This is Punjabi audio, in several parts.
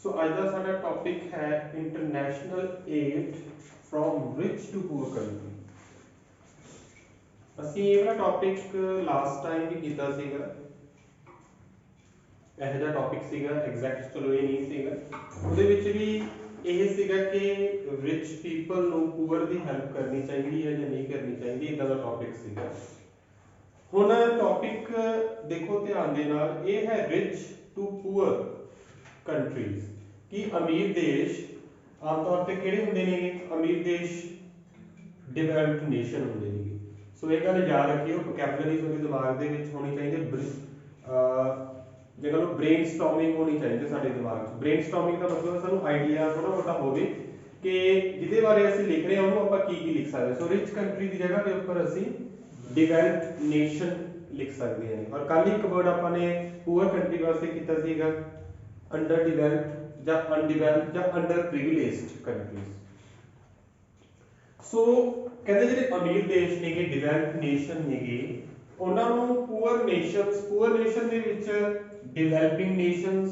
सो अज का साडा टॉपिक है international aid from rich to poor country. ਅਸੀਂ ਇਹ ਵਾਲਾ ਟੌਪਿਕ ਲਾਸਟ ਟਾਈਮ ਵੀ ਕੀਤਾ ਸੀਗਾ। ਇਹੋ ਜਿਹਾ ਟੌਪਿਕ ਸੀਗਾ ਐਗਜ਼ੈਕਟ, ਚਲੋ ਇਹ ਨਹੀਂ ਸੀਗਾ। ਉਹਦੇ ਵਿੱਚ ਵੀ ਇਹ ਸੀਗਾ ਕਿ ਰਿਚ ਪੀਪਲ ਨੂੰ ਪੂਅਰ ਦੀ ਹੈਲਪ ਕਰਨੀ ਚਾਹੀਦੀ ਹੈ ਜਾਂ ਨਹੀਂ ਕਰਨੀ ਚਾਹੀਦੀ, ਇਦਾਂ ਦਾ ਟੌਪਿਕ ਸੀਗਾ। ਹੁਣ ਟੌਪਿਕ ਦੇਖੋ ਧਿਆਨ ਦੇ ਨਾਲ, ਇਹ ਹੈ ਰਿਚ ਟੂ ਪੂਅਰ ਕੰਟਰੀਜ਼। ਕਿ ਅਮੀਰ ਦੇਸ਼ ਆਮ ਤੌਰ ਤੇ ਕਿਹੜੇ ਹੁੰਦੇ ਨੇ? ਅਮੀਰ ਦੇਸ਼ ਡਿਵੈਲਪਡ ਨੇਸ਼ਨ ਹੁੰਦੇ ਨੇ। ਸੋ ਇਹ ਗੱਲ ਯਾਦ ਰੱਖਿਓ, ਵੋਕੈਬਲਰੀ ਤੁਹਾਡੇ ਦਿਮਾਗ ਦੇ ਵਿੱਚ ਹੋਣੀ ਚਾਹੀਦੀ। ਜੇ ਕਹੋ ਬ੍ਰੇਨਸਟਾਰਮਿੰਗ ਹੋਣੀ ਚਾਹੀਦੀ ਸਾਡੇ ਦਿਮਾਗ 'ਚ। ਬ੍ਰੇਨਸਟਾਰਮਿੰਗ ਦਾ ਮਤਲਬ ਸਾਨੂੰ ਆਈਡੀਆ ਥੋੜਾ ਬਹੁਤਾ ਹੋਵੇ ਕਿ ਜਿਹਦੇ ਬਾਰੇ ਅਸੀਂ ਲਿਖ ਰਹੇ ਹਾਂ ਉਹਨੂੰ ਆਪਾਂ ਕੀ ਕੀ ਲਿਖ ਸਕਦੇ। ਸੋ ਰਿਚ ਕੰਟਰੀ ਦੀ ਜਗ੍ਹਾ ਦੇ ਉੱਪਰ ਅਸੀਂ ਡਿਵੈਲਪਡ ਨੇਸ਼ਨ ਲਿਖ ਸਕਦੇ ਹਾਂ। ਔਰ ਕੱਲ ਇੱਕ ਵਰਡ ਆਪਾਂ ਨੇ ਪੂਅਰ ਕੰਟਰੀ ਵਾਸਤੇ ਕੀਤਾ ਸੀਗਾ ਅੰਡਰ ਡਿਵੈਲਪਡ ਜਾਂ ਅਨਡਿਵੈਲਪਡ ਜਾਂ ਅੰਡਰ ਪ੍ਰਿਵਿਲੇਜਡ ਕੰਟਰੀਜ਼। ਸੋ ਕਹਿੰਦੇ ਜਿਹੜੇ ਅਮੀਰ ਦੇਸ਼ ਨੇਗੇ, ਡਿਵੈਲਪਡ ਨੇਸ਼ਨ ਨੇਗੇ, ਉਹਨਾਂ ਨੂੰ ਪੂਅਰ ਨੇਸ਼ਨ ਦੇ ਵਿੱਚ ਡਿਵੈਲਪਿੰਗ ਨੇਸ਼ਨਸ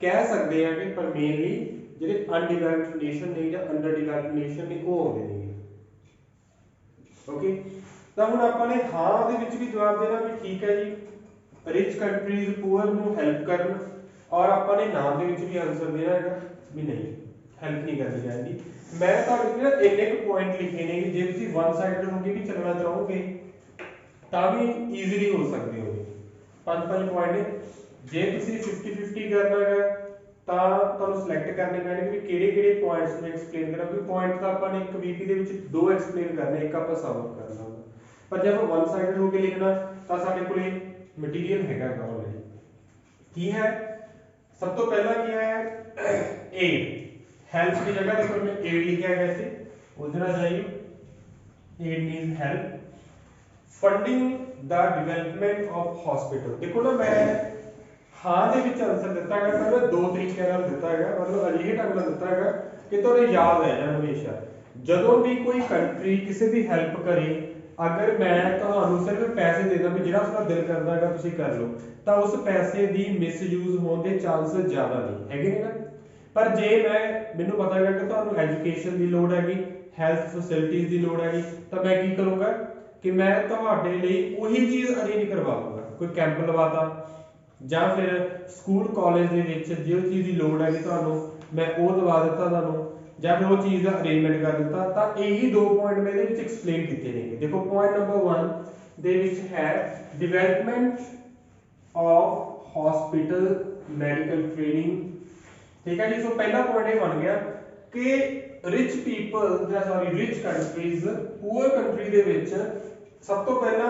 ਕਹਿ ਸਕਦੇ ਆ ਕਿ, ਪਰ ਮੇਨਲੀ ਜਿਹੜੇ ਅਨਡਿਵੈਲਪਡ ਨੇਸ਼ਨ ਨੇ ਜਾਂ ਅੰਡਰ ਡਿਵੈਲਪਡ ਨੇਸ਼ਨ ਨੇ ਉਹ ਆਉਂਦੇ ਨੇ। ਓਕੇ, ਤਾਂ ਹੁਣ ਆਪਾਂ ਨੇ ਹਾਂ ਦੇ ਵਿੱਚ ਵੀ ਜਵਾਬ ਦੇਣਾ ਵੀ ਠੀਕ ਹੈ ਜੀ, ਰਿਚ ਕੰਟਰੀਜ਼ ਪੂਅਰ ਨੂੰ ਹੈਲਪ ਕਰਨ, ਔਰ ਆਪਾਂ ਨੇ ਨਾਮ ਦੇ ਵਿੱਚ ਵੀ ਆਨਸਰ ਦੇਣਾ ਹੈਗਾ ਵੀ ਨਹੀਂ, ਹੈਲਪ ਨਹੀਂ ਕਰਨੀ ਚਾਹੀਦੀ। ਮੈਂ ਤੁਹਾਨੂੰ ਨਾ ਇੰਨੇ ਕੁ ਪੁਆਇੰਟ ਲਿਖੇ ਨੇ ਕਿ ਜੇ ਤੁਸੀਂ ਵਨ ਸਾਈਡਡ ਹੋ ਕੇ ਵੀ ਚੱਲਣਾ ਚਾਹੋਗੇ ਤਾਂ ਵੀ ਈਜ਼ੀਲੀ ਹੋ ਸਕਦੇ ਹੋ। 5 ਪੁਆਇੰਟ ਨੇ। ਜੇ ਤੁਸੀਂ 50-50 ਕਰਨਾ ਹੈ ਤਾਂ ਤੁਹਾਨੂੰ ਸਿਲੈਕਟ ਕਰਨੇ ਪੈਣਗੇ ਵੀ ਕਿਹੜੇ ਕਿਹੜੇ ਪੁਆਇੰਟਸ ਨੂੰ ਐਕਸਪਲੇਨ ਕਰਨਾ। ਕਿਉਂਕਿ ਪੁਆਇੰਟ ਤਾਂ ਆਪਾਂ ਨੇ ਇੱਕ ਵੀਪੀ ਦੇ ਵਿੱਚ 2 ਐਕਸਪਲੇਨ ਕਰਨੇ, ਇੱਕ ਆਪਾਂ ਸਮ ਕਰਨਾ ਹੁੰਦਾ। ਪਰ ਜੇ ਆਪਾਂ ਵਨ ਸਾਈਡਡ ਹੋ ਕੇ ਲਿਖਣਾ ਤਾਂ ਸਾਡੇ ਕੋਲੇ ਮਟੀਰੀਅਲ ਹੈਗਾ ਆਲਰੇਡੀ। ਕੀ ਹੈ? ਸਭ ਤੋਂ ਪਹਿਲਾਂ ਕੀ ਹੈ? ਏਡ। हेल्प की जगह देखो मैं एड लिखा है, कैसे उधर आ जाइए। Aid means help. Funding the development of hospital. देखो ना मैं हाँ ਦੇ ਵਿੱਚ ਆਨਸਰ ਦਿੱਤਾ ਹੈਗਾ ਤਾਂ ਮੈਂ ਦੋ ਤਰੀਕਿਆਂ ਨਾਲ ਦਿੱਤਾ ਹੈਗਾ, ਮਤਲਬ ਅਜਿਹੇ ਢੰਗ ਨਾਲ ਦਿੱਤਾ ਹੈਗਾ ਕਿ ਤੁਹਾਨੂੰ ਯਾਦ ਰਹਿ ਜਾਣ ਹਮੇਸ਼ਾ। ਜਦੋਂ ਵੀ ਕੋਈ ਕੰਟਰੀ ਕਿਸੇ ਦੀ ਹੈਲਪ ਕਰੇ, ਅਗਰ ਮੈਂ ਤੁਹਾਨੂੰ ਸਿਰਫ ਪੈਸੇ ਦੇ ਦਾਂ ਵੀ ਜਿਹੜਾ ਤੁਹਾਡਾ ਦਿਲ ਕਰਦਾ ਹੈਗਾ ਤੁਸੀਂ ਕਰ ਲਓ, ਤਾਂ ਉਸ ਪੈਸੇ ਦੀ ਮਿਸਯੂਜ਼ ਹੋਣ ਦੇ ਚਾਂਸਸ ਜ਼ਿਆਦਾ ਨਹੀਂ ਹੈਗੇ ਨੇ ਨਾ। पर जे मैनू पता है कि तुहानू एजुकेशन की लोड़ हैगी, हैल्थ फैसिलिटीज़ की लोड़ हैगी, तो मैं की करूँगा कि मैं तुहाडे लई उही चीज़ अरेंज करवाऊँगा। कोई कैंप लवाता जां फिर स्कूल कॉलेज दे विच जो चीज़ की लोड़ हैगी तुहानू मैं वो दवा दिता तुहानू, जां फिर वो चीज़ का अरेंजमेंट कर दिता। तो यही 2 पॉइंट मैं इहदे विच एक्सप्लेन कीते ने। देखो पॉइंट नंबर 1 दे विच है development of hospital medical training. ठीक है जी। सो पहला पॉइंट ये बन गया कि रिच पीपल या sorry rich countries poor country they which सब तो पहला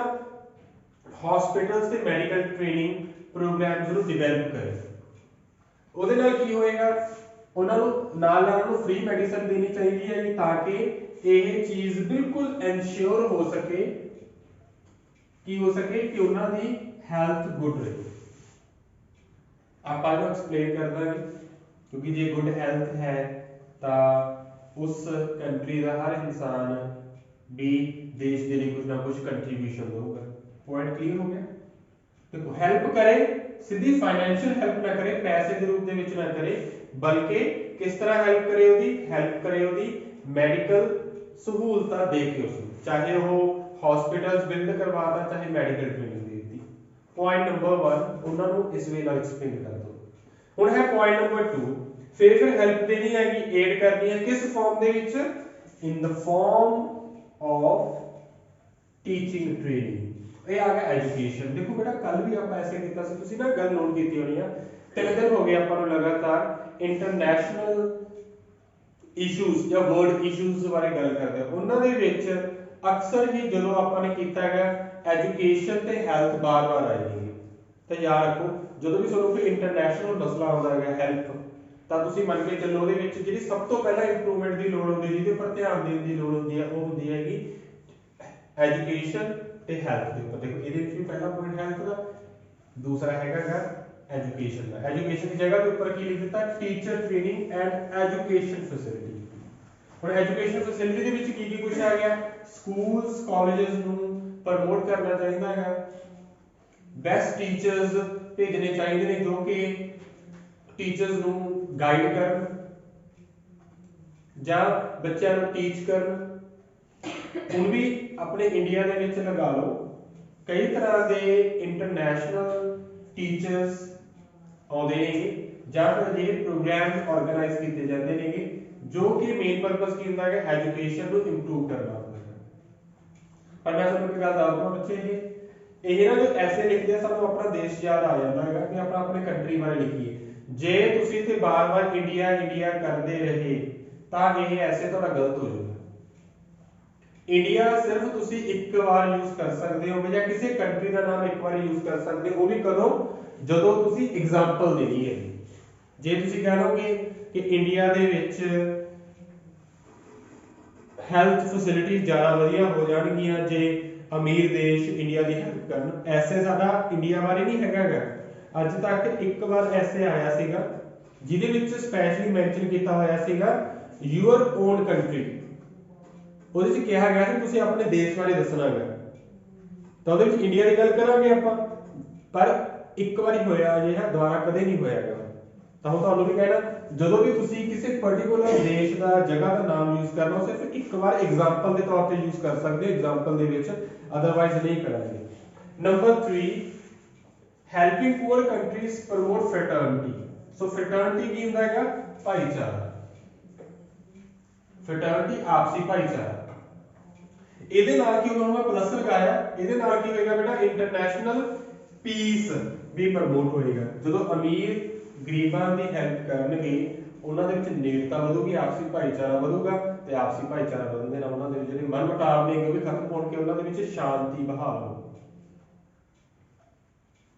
हॉस्पिटल्स ते मेडिकल ट्रेनिंग प्रोग्राम्स ਨੂੰ ਡਿਵੈਲਪ ਕਰੇ। ਉਹਦੇ ਨਾਲ ਕੀ ਹੋਏਗਾ? ਉਹਨਾਂ ਨੂੰ ਨਾਲ फ्री ਮੈਡੀਸਨ ਦੇਣੀ ਚਾਹੀਦੀ ਹੈ ਤਾਂ ਕਿ ਇਹ ਚੀਜ਼ ਬਿਲਕੁਲ ਐਨਸ਼ੋਰ ਹੋ ਸਕੇ, ਕੀ ਹੋ ਸਕੇ ਕਿ ਉਹਨਾਂ ਦੀ ਹੈਲਥ ਗੁੱਡ ਰਹੇ। ਆਪਾਂ ਨੂੰ ਐਕਸਪਲੇਨ ਕਰ ਦਾਂਗੇ, क्योंकि जे गुड हैल्थ है तो उस कंट्री का हर इंसान भी देश के लिए कुछ ना कुछ कंट्रीब्यूशन देगा। पॉइंट क्लियर हो गया? देखो हेल्प करे, सीधी फाइनेंशियल हेल्प ना करे, पैसे के रूप में ना करे, बल्कि किस तरह हेल्प करे? हेल्प करे मैडिकल सहूलत दे के उसको, चाहे वो हॉस्पिटल्स बिल्ड करवाता चाहे मेडिकल ट्रेनिंग दे दी। पॉइंट नंबर 1 उन्होंने इस वे एक्सप्लेन कर दो। ਹੁਣ है पॉइंट नंबर 2 फिर हेल्प देनी हैगी, एड करनी है किस form they which? In the form of teaching training. ये आ गया एजुकेशन। देखो बेटा कल भी आप ऐसे किया सी, तुसी ना गल नोट की होनी है। 3 दिन हो गए अपन लगातार इंटरनेशनल इशूज या वर्ल्ड इशूज बारे गल करते हैं। उन्होंने विच अक्सर ही जो आपने किया है एजुकेशन ते हेल्थ बार बार आएगी। तो याद रखो जो भी तुहानू कोई इंटरनेशनल मसला आता है हैल्थ, तो तुसीं मन के चलो ਉਹਦੇ ਵਿੱਚ ਜਿਹੜੀ ਸਭ ਤੋਂ ਪਹਿਲਾਂ ਇੰਪਰੂਵਮੈਂਟ ਦੀ ਲੋੜ ਹੁੰਦੀ, ਜਿਹਦੇ ਉੱਪਰ ਧਿਆਨ ਦੇਣ ਦੀ ਲੋੜ ਹੁੰਦੀ ਹੈ, ਉਹ ਹੁੰਦੀ ਹੈਗੀ ਐਜੂਕੇਸ਼ਨ ਤੇ ਹੈਲਥ ਦੇ ਉੱਪਰ। ਦੇਖੋ ਇਹਦੇ ਵਿੱਚ ਵੀ ਪਹਿਲਾ ਪੁਆਇੰਟ ਹੈਲਥ ਦਾ, ਦੂਸਰਾ ਹੈਗਾ एजुकेशन का। एजुकेशन की जगह के ऊपर की लिख दिता teacher training and education facility. हुण एजुकेशन फैसिलिटी दे विच की कुछ आ गया? स्कूल्स कॉलेजेस नूं प्रमोट करना चाहिदा है, बेस्ट टीचर्स भेजने चाहिए ने जो कि ਟੀਚਰਸ ਨੂੰ ਗਾਈਡ ਕਰਨ ਜਾਂ ਬੱਚਿਆਂ ਨੂੰ ਟੀਚ ਕਰਨ। ਹੁਣ ਵੀ ਆਪਣੇ ਇੰਡੀਆ ਦੇ ਵਿੱਚ ਲਗਾ ਲਓ ਕਈ ਤਰ੍ਹਾਂ ਦੇ ਇੰਟਰਨੈਸ਼ਨਲ ਟੀਚਰਸ ਆਉਂਦੇ ਨੇਗੇ ਜਾਂ ਫਿਰ ਅਜਿਹੇ ਪ੍ਰੋਗਰਾਮ ਆਰਗੇਨਾਈਜ਼ ਕੀਤੇ ਜਾਂਦੇ ਨੇਗੇ ਜੋ ਕਿ ਮੇਨ ਪਰਪਸ ਕੀ ਹੁੰਦਾ ਹੈ ਐਜੂਕੇਸ਼ਨ ਨੂੰ ਇੰਪਰੂਵ ਕਰਨਾ ਹੁੰਦਾ ਹੈ। ਪਰ ਮੈਂ ਤੁਹਾਨੂੰ ਇੱਕ ਗੱਲ ਦੱਸਦਾ ਬੱਚੇ ਇਹ ਨਾ ਜੋ ਐਸੇ ਲਿਖਦੇ ਆ ਸਾਨੂੰ ਆਪਣਾ ਦੇਸ਼ ਯਾਦ ਆ ਜਾਂਦਾ ਹੈਗਾ ਕਿ ਆਪਾਂ ਆਪਣੇ ਕੰਟਰੀ ਬਾਰੇ ਲਿਖੀਏ। ਜੇ ਤੁਸੀਂ ਇੱਥੇ ਬਾਰ-ਬਾਰ ਇੰਡੀਆ ਇੰਡੀਆ ਕਰਦੇ ਰਹੇ ਤਾਂ ਇਹ ਐਸੇ ਤੁਹਾਡਾ ਗਲਤ ਹੋ ਜਾਊਗਾ। ਇੰਡੀਆ ਸਿਰਫ ਤੁਸੀਂ ਇੱਕ ਵਾਰ ਯੂਜ਼ ਕਰ ਸਕਦੇ ਹੋ ਜਾਂ ਕਿਸੇ ਕੰਟਰੀ ਦਾ ਨਾਮ ਇੱਕ ਵਾਰ ਯੂਜ਼ ਕਰ ਸਕਦੇ ਹੋ, ਉਹ ਵੀ ਕਦੋਂ ਜਦੋਂ ਤੁਸੀਂ ਐਗਜ਼ਾਮਪਲ ਦੇਣੀ ਹੈ। ਜੇ ਤੁਸੀਂ ਕਹ ਲਓਗੇ ਕਿ ਇੰਡੀਆ ਦੇ ਵਿੱਚ ਹੈਲਥ ਫੈਸਿਲਿਟੀਜ਼ ਜ਼ਿਆਦਾ ਵਧੀਆ ਹੋ ਜਾਣਗੀਆਂ ਜੇ ਅਮੀਰ ਦੇਸ਼ ਇੰਡੀਆ ਦੀ ਹੈਲਪ ਕਰਨ, ਐਸੇ ਸਾਡਾ ਇੰਡੀਆ ਬਾਰੇ ਨਹੀਂ ਹੈਗਾ। ਅੱਜ ਤੱਕ ਇੱਕ ਵਾਰ ਐਸੇ ਆਇਆ ਸੀਗਾ ਜਿਹਦੇ ਵਿੱਚ ਸਪੈਸ਼ਲੀ ਮੈਂਸ਼ਨ ਕੀਤਾ ਹੋਇਆ ਸੀਗਾ ਯੂਅਰ ਓਨ ਕੰਟਰੀ। ਉਹਦੇ ਵਿੱਚ ਕਿਹਾ ਗਿਆ ਸੀ ਤੁਸੀਂ ਆਪਣੇ ਦੇਸ਼ ਬਾਰੇ ਦੱਸਣਾ ਹੈ, ਤਾਂ ਉਹਦੇ ਵਿੱਚ ਇੰਡੀਆ ਦੀ ਗੱਲ ਕਰਾਂਗੇ ਆਪਾਂ, ਪਰ ਇੱਕ ਵਾਰੀ ਹੋਇਆ ਅਜਿਹਾ, ਦੁਬਾਰਾ ਕਦੇ ਨਹੀਂ ਹੋਇਆਗਾ। ਤਾਂ ਹੁਣ ਤੁਹਾਨੂੰ ਵੀ ਕਹਿਣਾ ਜਦੋਂ ਵੀ ਤੁਸੀਂ ਕਿਸੇ ਪਾਰਟਿਕੂਲਰ ਦੇਸ਼ ਦਾ ਜਗ੍ਹਾ ਦਾ ਨਾਮ ਯੂਜ਼ ਕਰਨਾ ਸਿਰਫ ਇੱਕ ਵਾਰ ਐਗਜ਼ਾਮਪਲ ਦੇ ਤੌਰ ਤੇ ਯੂਜ਼ ਕਰ ਸਕਦੇ ਹੋ, ਐਗਜ਼ਾਮਪਲ ਦੇ ਵਿੱਚ, ਅਦਰਵਾਈਜ਼ ਨਹੀਂ ਕਰਾਂਗੇ। Number 3 helping poor countries promote fraternity. So fraternity ਕੀ ਹੁੰਦਾ ਹੈਗਾ ਭਾਈਚਾਰਾ, ਫ੍ਰੈਟਰਨਿਟੀ ਆਪਸੀ ਭਾਈਚਾਰਾ। ਇਹਦੇ ਨਾਲ ਕੀ ਹੋਊਗਾ ਮੈਂ ਪਲੱਸ ਲਗਾਇਆ, ਇਹਦੇ ਨਾਲ ਕੀ ਹੋਏਗਾ ਬੇਟਾ ਇੰਟਰਨੈਸ਼ਨਲ ਪੀਸ ਵੀ ਪ੍ਰਮੋਟ ਹੋਏਗਾ। ਜਦੋਂ ਅਮੀਰ ਗਰੀਬਾਂ ਦੀ ਹੈਲਪ ਕਰਨਗੇ ਉਹਨਾਂ ਦੇ ਵਿੱਚ ਨੇੜਤਾ ਵਧੂਗੀ, ਆਪਸੀ ਭਾਈਚਾਰਾ ਵਧੂਗਾ ਤੇ ਆਪਸੀ ਭਾਈਚਾਰਾ ਵਧਣ ਦੇ ਨਾਲ ਉਹਨਾਂ ਦੇ ਜਿਹੜੇ ਮਨਮੁਟਾਵ ਨੇ ਉਹ ਵੀ ਖਤਮ ਹੋਣਗੇ, ਉਹਨਾਂ ਦੇ ਵਿੱਚ ਸ਼ਾਂਤੀ ਬਹਾਲ ਹੋਊਗੀ।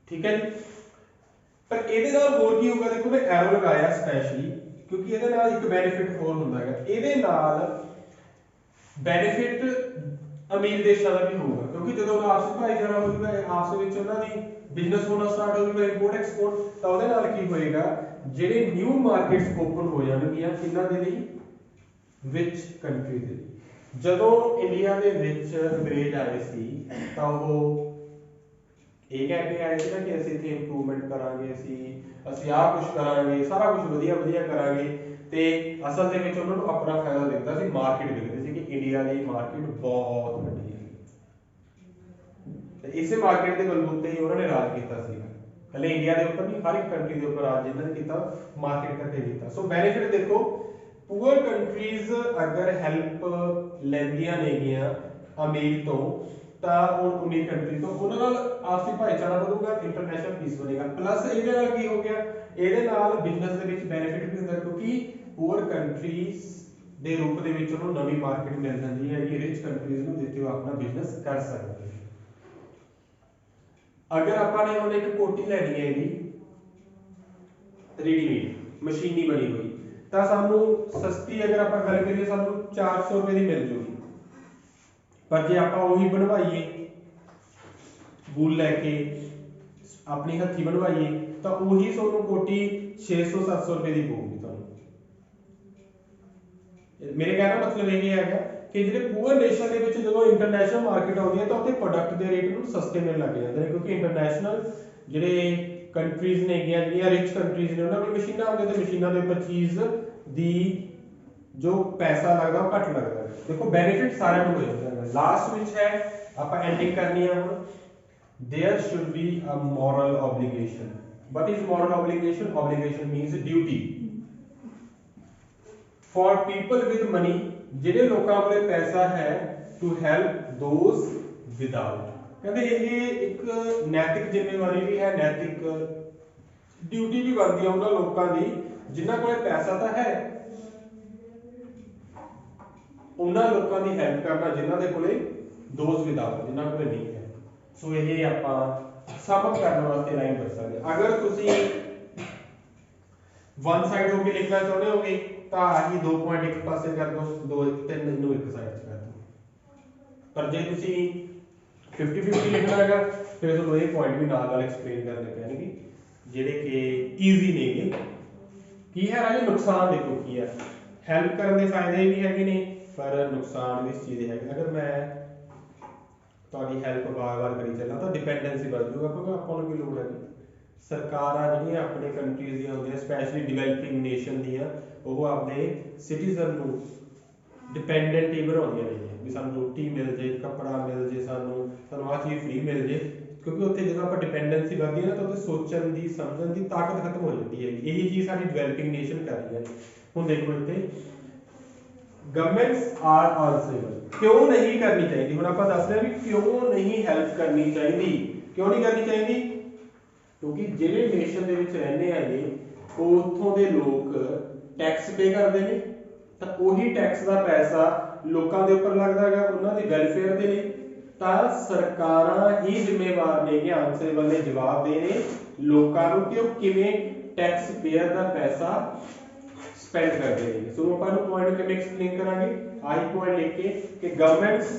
ਠੀਕ ਹੈ ਜੀ। ਪਰ ਇਹਦੇ ਨਾਲ ਹੋਰ ਕੀ ਹੋਊਗਾ, ਦੇਖੋ ਮੈਂ ਐਰੋ ਲਗਾਇਆ ਸਪੈਸ਼ਲੀ ਕਿਉਂਕਿ ਇਹਦੇ ਨਾਲ ਇੱਕ ਬੈਨੀਫਿਟ ਹੋਰ ਹੁੰਦਾ ਹੈਗਾ। ਇਹਦੇ ਨਾਲ ਬੈਨੀਫਿਟ ਅਮੀਰ ਦੇਸ਼ਾਂ ਦਾ ਵੀ ਹੋਊਗਾ ਕਿਉਂਕਿ ਜਦੋਂ ਉਹਨਾਂ ਆਪਸੀ ਭਾਈਚਾਰਾ ਹੋਊਗਾ, ਆਪਸ ਵਿੱਚ ਉਹਨਾਂ ਦੀ ਬਿਜ਼ਨਸ ਹੋਣਾ ਸਟਾਰਟ ਹੋਊਗਾ, ਇੰਪੋਰਟ ਐਕਸਪੋਰਟ, ਤਾਂ ਉਹਦੇ ਨਾਲ ਕੀ ਹੋਏਗਾ ਜਿਹੜੇ ਨਿਊ ਮਾਰਕੀਟਸ ਓਪਨ ਹੋ ਜਾਣਗੀਆਂ ਕਿਹਨਾਂ ਦੇ ਲਈ, ਵਿਚ ਕੰਟਰੀ ਦੇ ਲਈ। ਜਦੋਂ ਇੰਡੀਆ ਦੇ ਵਿੱਚ ਅੰਗਰੇਜ਼ ਆਏ ਸੀ ਤਾਂ ਉਹ ਇਹ ਕਹਿ ਕੇ ਆਏ ਸੀ ਨਾ ਕਿ ਅਸੀਂ ਇੱਥੇ ਇੰਪਰੂਵਮੈਂਟ ਕਰਾਂਗੇ, ਅਸੀਂ ਆਹ ਕੁਝ ਕਰਾਂਗੇ, ਸਾਰਾ ਕੁਝ ਵਧੀਆ ਵਧੀਆ ਕਰਾਂਗੇ, ਤੇ ਅਸਲ ਦੇ ਵਿੱਚ ਉਹਨਾਂ ਨੂੰ ਆਪਣਾ ਫਾਇਦਾ ਦਿੱਤਾ ਸੀ। ਮਾਰਕੀਟ ਦੇਖਦੇ ਸੀ ਕਿ ਇੰਡੀਆ ਦੀ ਮਾਰਕੀਟ ਬਹੁਤ ਵੱਡੀ ਹੈ ਤੇ ਇਸੇ ਮਾਰਕੀਟ ਦੇ ਬਲਬੂਤੇ ਹੀ ਉਹਨਾਂ ਨੇ ਰਾਜ ਕੀਤਾ ਸੀ। ਕੱਲੇ ਇੰਡੀਆ ਦੇ ਉੱਪਰ ਨਹੀਂ, ਹਰ ਇੱਕ ਕੰਟਰੀ ਦੇ ਉੱਪਰ ਰਾਜ ਜਿਹਨਾਂ ਨੇ ਕੀਤਾ ਮਾਰਕੀਟ ਕਰਕੇ ਕੀਤਾ। ਸੋ ਬੈਨੀਫਿਟ ਦੇਖੋ ਪੂਅਰ ਕੰਟਰੀਜ਼ ਅਗਰ ਹੈਲਪ ਲੈਂਦੀਆਂ ਨੇਗੀਆਂ ਅਮੀਰ ਤੋਂ ਤਾਂ ਉਹ ਅਮੀਰ ਕੰਟਰੀ ਤੋਂ, ਉਹਨਾਂ ਨਾਲ ਆਪਸੀ ਭਾਈਚਾਰਾ ਵਧੂਗਾ, ਇੰਟਰਨੈਸ਼ਨਲ ਪੀਸ ਬਣੇਗਾ। ਪਲੱਸ ਇਹਦੇ ਨਾਲ ਕੀ ਹੋ ਗਿਆ, ਇਹਦੇ ਨਾਲ ਬਿਜ਼ਨਸ ਦੇ ਵਿੱਚ ਬੈਨੀਫਿਟ ਵੀ ਹੁੰਦਾ ਕਿਉਂਕਿ ਪੂਅਰ ਕੰਟਰੀਜ਼ ਦੇ ਰੂਪ ਦੇ ਵਿੱਚ ਉਹਨੂੰ ਨਵੀਂ ਮਾਰਕੀਟ ਮਿਲ ਜਾਂਦੀ ਹੈ ਕਿ ਰਿਚ ਕੰਟਰੀਜ਼ ਨੂੰ, ਜਿੱਥੇ ਉਹ ਆਪਣਾ ਬਿਜ਼ਨਸ ਕਰ ਸਕਦੇ। ਅਗਰ ਆਪਾਂ ਨੇ ਹੁਣ ਇੱਕ ਕੋਟੀ ਲੈਣੀ ਹੈ ਇਹਦੀ ਰੈਡੀਮੇਡ ਮਸ਼ੀਨੀ ਬਣੀ ਹੋਈ ਤਾਂ ਸਾਨੂੰ ਸਸਤੀ ਅਗਰ ਆਪਾਂ ਗੱਲ ਕਰੀਏ ਸਾਨੂੰ 400 ਰੁਪਏ ਦੀ ਮਿਲ ਜੂਗੀ। ਪਰ ਜੇ ਆਪਾਂ ਉਹੀ ਬਣਵਾਈਏ ਵੂਲ ਲੈ ਕੇ ਆਪਣੀ ਹੱਥੀ ਬਣਵਾਈਏ ਤਾਂ ਉਹੀ ਤੁਹਾਨੂੰ ਕੋਟੀ 600-700 ਰੁਪਏ ਦੀ ਪਊਗੀ ਤੁਹਾਨੂੰ। ਮੇਰੇ ਕਹਿਣ ਦਾ ਮਤਲਬ ਇਹ ਹੈਗਾ ਕਿ ਜਿਹੜੇ ਪੂਅਰ ਨੇਸ਼ਨ ਦੇ ਵਿੱਚ ਜਦੋਂ ਇੰਟਰਨੈਸ਼ਨਲ ਮਾਰਕੀਟ ਆਉਂਦੀ ਹੈ ਤਾਂ ਉੱਥੇ ਪ੍ਰੋਡਕਟ ਦੇ ਰੇਟ ਨੂੰ ਸਸਤੇ ਮਿਲਣ ਲੱਗ ਜਾਂਦੇ ਨੇ ਕਿਉਂਕਿ ਇੰਟਰਨੈਸ਼ਨਲ ਜਿਹੜੇ ਕੰਟਰੀਜ਼ ਨੇ ਜਿਹੜੀਆਂ ਰਿਚ ਕੰਟਰੀਜ਼ ਨੇ ਉਹਨਾਂ ਕੋਲ ਮਸ਼ੀਨਾਂ ਹੁੰਦੀਆਂ ਤੇ ਮਸ਼ੀਨਾਂ ਦੇ ਉੱਪਰ ਚੀਜ਼ ਦੀ ਜੋ ਪੈਸਾ ਲੱਗਦਾ ਉਹ ਘੱਟ ਲੱਗਦਾ। ਦੇਖੋ ਬੈਨੀਫਿਟ ਸਾਰਿਆਂ ਨੂੰ ਹੋ ਜਾਂਦਾ ਹੈ। ਲਾਸਟ ਵਿੱਚ ਹੈ ਆਪਾਂ ਐਂਡਿੰਗ ਕਰਨੀ ਹੈ ਹੁਣ, there should be a moral obligation. What is moral obligation? Obligation means duty for people with money, ਜਿਹੜੇ ਲੋਕਾਂ ਕੋਲੇ ਪੈਸਾ ਹੈ, to help those without। ਕਹਿੰਦੇ ਇਹ ਇੱਕ ਨੈਤਿਕ ਜ਼ਿੰਮੇਵਾਰੀ ਵੀ ਹੈ, ਨੈਤਿਕ ਡਿਊਟੀ ਵੀ ਬਣਦੀ ਹੈ ਉਹਨਾਂ ਲੋਕਾਂ ਦੀ ਜਿਨ੍ਹਾਂ ਕੋਲੇ ਪੈਸਾ ਤਾਂ ਹੈ, ਉਹਨਾਂ ਲੋਕਾਂ ਦੀ ਹੈਲਪ ਕਰਨਾ ਜਿਨ੍ਹਾਂ ਦੇ ਕੋਲੇ those without, ਜਿਨ੍ਹਾਂ ਕੋਲੇ ਨਹੀਂ ਹੈ। ਸੋ ਇਹ ਆਪਾਂ ਸਮ ਅਪ ਕਰਨ ਵਾਸਤੇ ਲਾਈਨ ਕਰ ਸਕਦੇ। ਅਗਰ ਤੁਸੀਂ ਵਨ ਸਾਈਡ ਹੋ ਕੇ ਲਿਖਣਾ ਚਾਹੁੰਦੇ ਹੋਗੇ ਤਾਂ ਆਹੀ 2 ਪੁਆਇੰਟ ਇੱਕ ਪਾਸੇ ਕਰ ਦੋ, 2 3 ਨੂੰ ਇੱਕ ਸਾਈਡ 'ਚ ਕਰ ਦੋ। ਪਰ ਜੇ ਤੁਸੀਂ 50-50 ਲਿਖਣਾ ਹੈਗਾ ਫਿਰ ਤੁਹਾਨੂੰ ਇਹ ਪੁਆਇੰਟ ਵੀ ਨਾਲ ਨਾਲ ਐਕਸਪਲੇਨ ਕਰਨੇ ਪੈਣਗੇ ਜਿਹੜੇ ਕਿ ਈਜ਼ੀ ਨੇਗੇ। ਕੀ ਹੈ ਰਾਜੇ ਨੁਕਸਾਨ ਦੇਖੋ ਕੀ ਹੈ, ਹੈਲਪ ਕਰਨ ਦੇ ਫਾਇਦੇ ਵੀ ਹੈਗੇ ਨੇ ਪਰ ਨੁਕਸਾਨ ਵੀ ਇਸ ਚੀਜ਼ ਦੇ ਹੈਗੇ। ਅਗਰ ਮੈਂ ਤੁਹਾਡੀ ਹੈਲਪ ਵਾਰ-ਵਾਰ ਕਰੀ ਚੱਲਾਂ ਤਾਂ ਡਿਪੈਂਡੈਂਸੀ ਵੱਧ ਜਾਊਗਾ ਕਿਉਂਕਿ ਆਪਾਂ ਨੂੰ ਕੀ ਲੋੜ ਹੈ ਸਰਕਾਰਾਂ ਜਿਹੜੀਆਂ ਆਪਣੇ ਕੰਟਰੀਜ਼ ਦੀਆਂ ਹੁੰਦੀਆਂ ਸਪੈਸ਼ਲੀ ਡਿਵੈਲਪਿੰਗ ਨੇਸ਼ਨ ਦੀਆਂ ਉਹ ਆਪਣੇ ਸਿਟੀਜ਼ਨ ਨੂੰ ਡਿਪੈਂਡੈਂਟ ਹੀ ਬਣਾਉਂਦੀਆਂ ਨੇ ਵੀ ਸਾਨੂੰ ਰੋਟੀ ਮਿਲ ਜੇ ਕੱਪੜਾ ਮਿਲ ਜੇ ਸਾਨੂੰ ਆਹ ਚੀਜ਼ ਫ੍ਰੀ ਮਿਲ ਜੇ ਕਿਉਂਕਿ ਉੱਥੇ ਜਦੋਂ ਆਪਾਂ ਡਿਪੈਂਡੈਂਸੀ ਵਧਦੀ ਹੈ ਨਾ ਤਾਂ ਉੱਥੇ ਸੋਚਣ ਦੀ ਸਮਝਣ ਦੀ ਤਾਕਤ ਖਤਮ ਹੋ ਜਾਂਦੀ ਹੈ ਇਹੀ ਚੀਜ਼ ਸਾਡੀ ਡਿਵੈਲਪਿੰਗ ਨੇਸ਼ਨ ਕਰ ਰਹੀ ਹੈ ਹੁਣ ਦੇਖੋ ਇੱਥੇ ਗਵਰਨਮੈਂਟਸ ਆਰ ਆਨਸਰੇਬਲ ਕਿਉਂ ਨਹੀਂ ਕਰਨੀ ਚਾਹੀਦੀ ਹੁਣ ਆਪਾਂ ਦੱਸ ਰਹੇ ਹਾਂ ਵੀ ਕਿਉਂ ਨਹੀਂ ਹੈਲਪ ਕਰਨੀ ਚਾਹੀਦੀ ਕਿਉਂ ਨਹੀਂ ਕਰਨੀ ਚਾਹੀਦੀ ਕਿਉਂਕਿ ਜਿਹੜੇ ਨੇਸ਼ਨ ਦੇ ਵਿੱਚ ਰਹਿੰਦੇ ਆਗੇ ਉਹ ਉੱਥੋਂ ਦੇ ਲੋਕ ਟੈਕਸ ਪੇ ਕਰਦੇ ਨੇ ਤਾਂ ਉਹੀ ਟੈਕਸ ਦਾ ਪੈਸਾ ਲੋਕਾਂ ਦੇ ਉੱਪਰ ਲੱਗਦਾ ਹੈਗਾ ਉਹਨਾਂ ਦੇ ਵੈਲਫੇਅਰ ਦੇ ਲਈ ਤਾਂ ਸਰਕਾਰਾਂ ਹੀ ਜ਼ਿੰਮੇਵਾਰ ਨੇ ਕਿ ਆਨਸਰੇਬਲ ਨੇ ਜਵਾਬ ਦੇ ਨੇ ਲੋਕਾਂ ਨੂੰ ਕਿ ਉਹ ਕਿਵੇਂ ਟੈਕਸ ਪੇਅਰ ਦਾ ਪੈਸਾ स्पेंड करते हैं सो अपन पॉइंट के एक्सप्लेन करांगे आई पॉइंट लेके कि गवर्नमेंट्स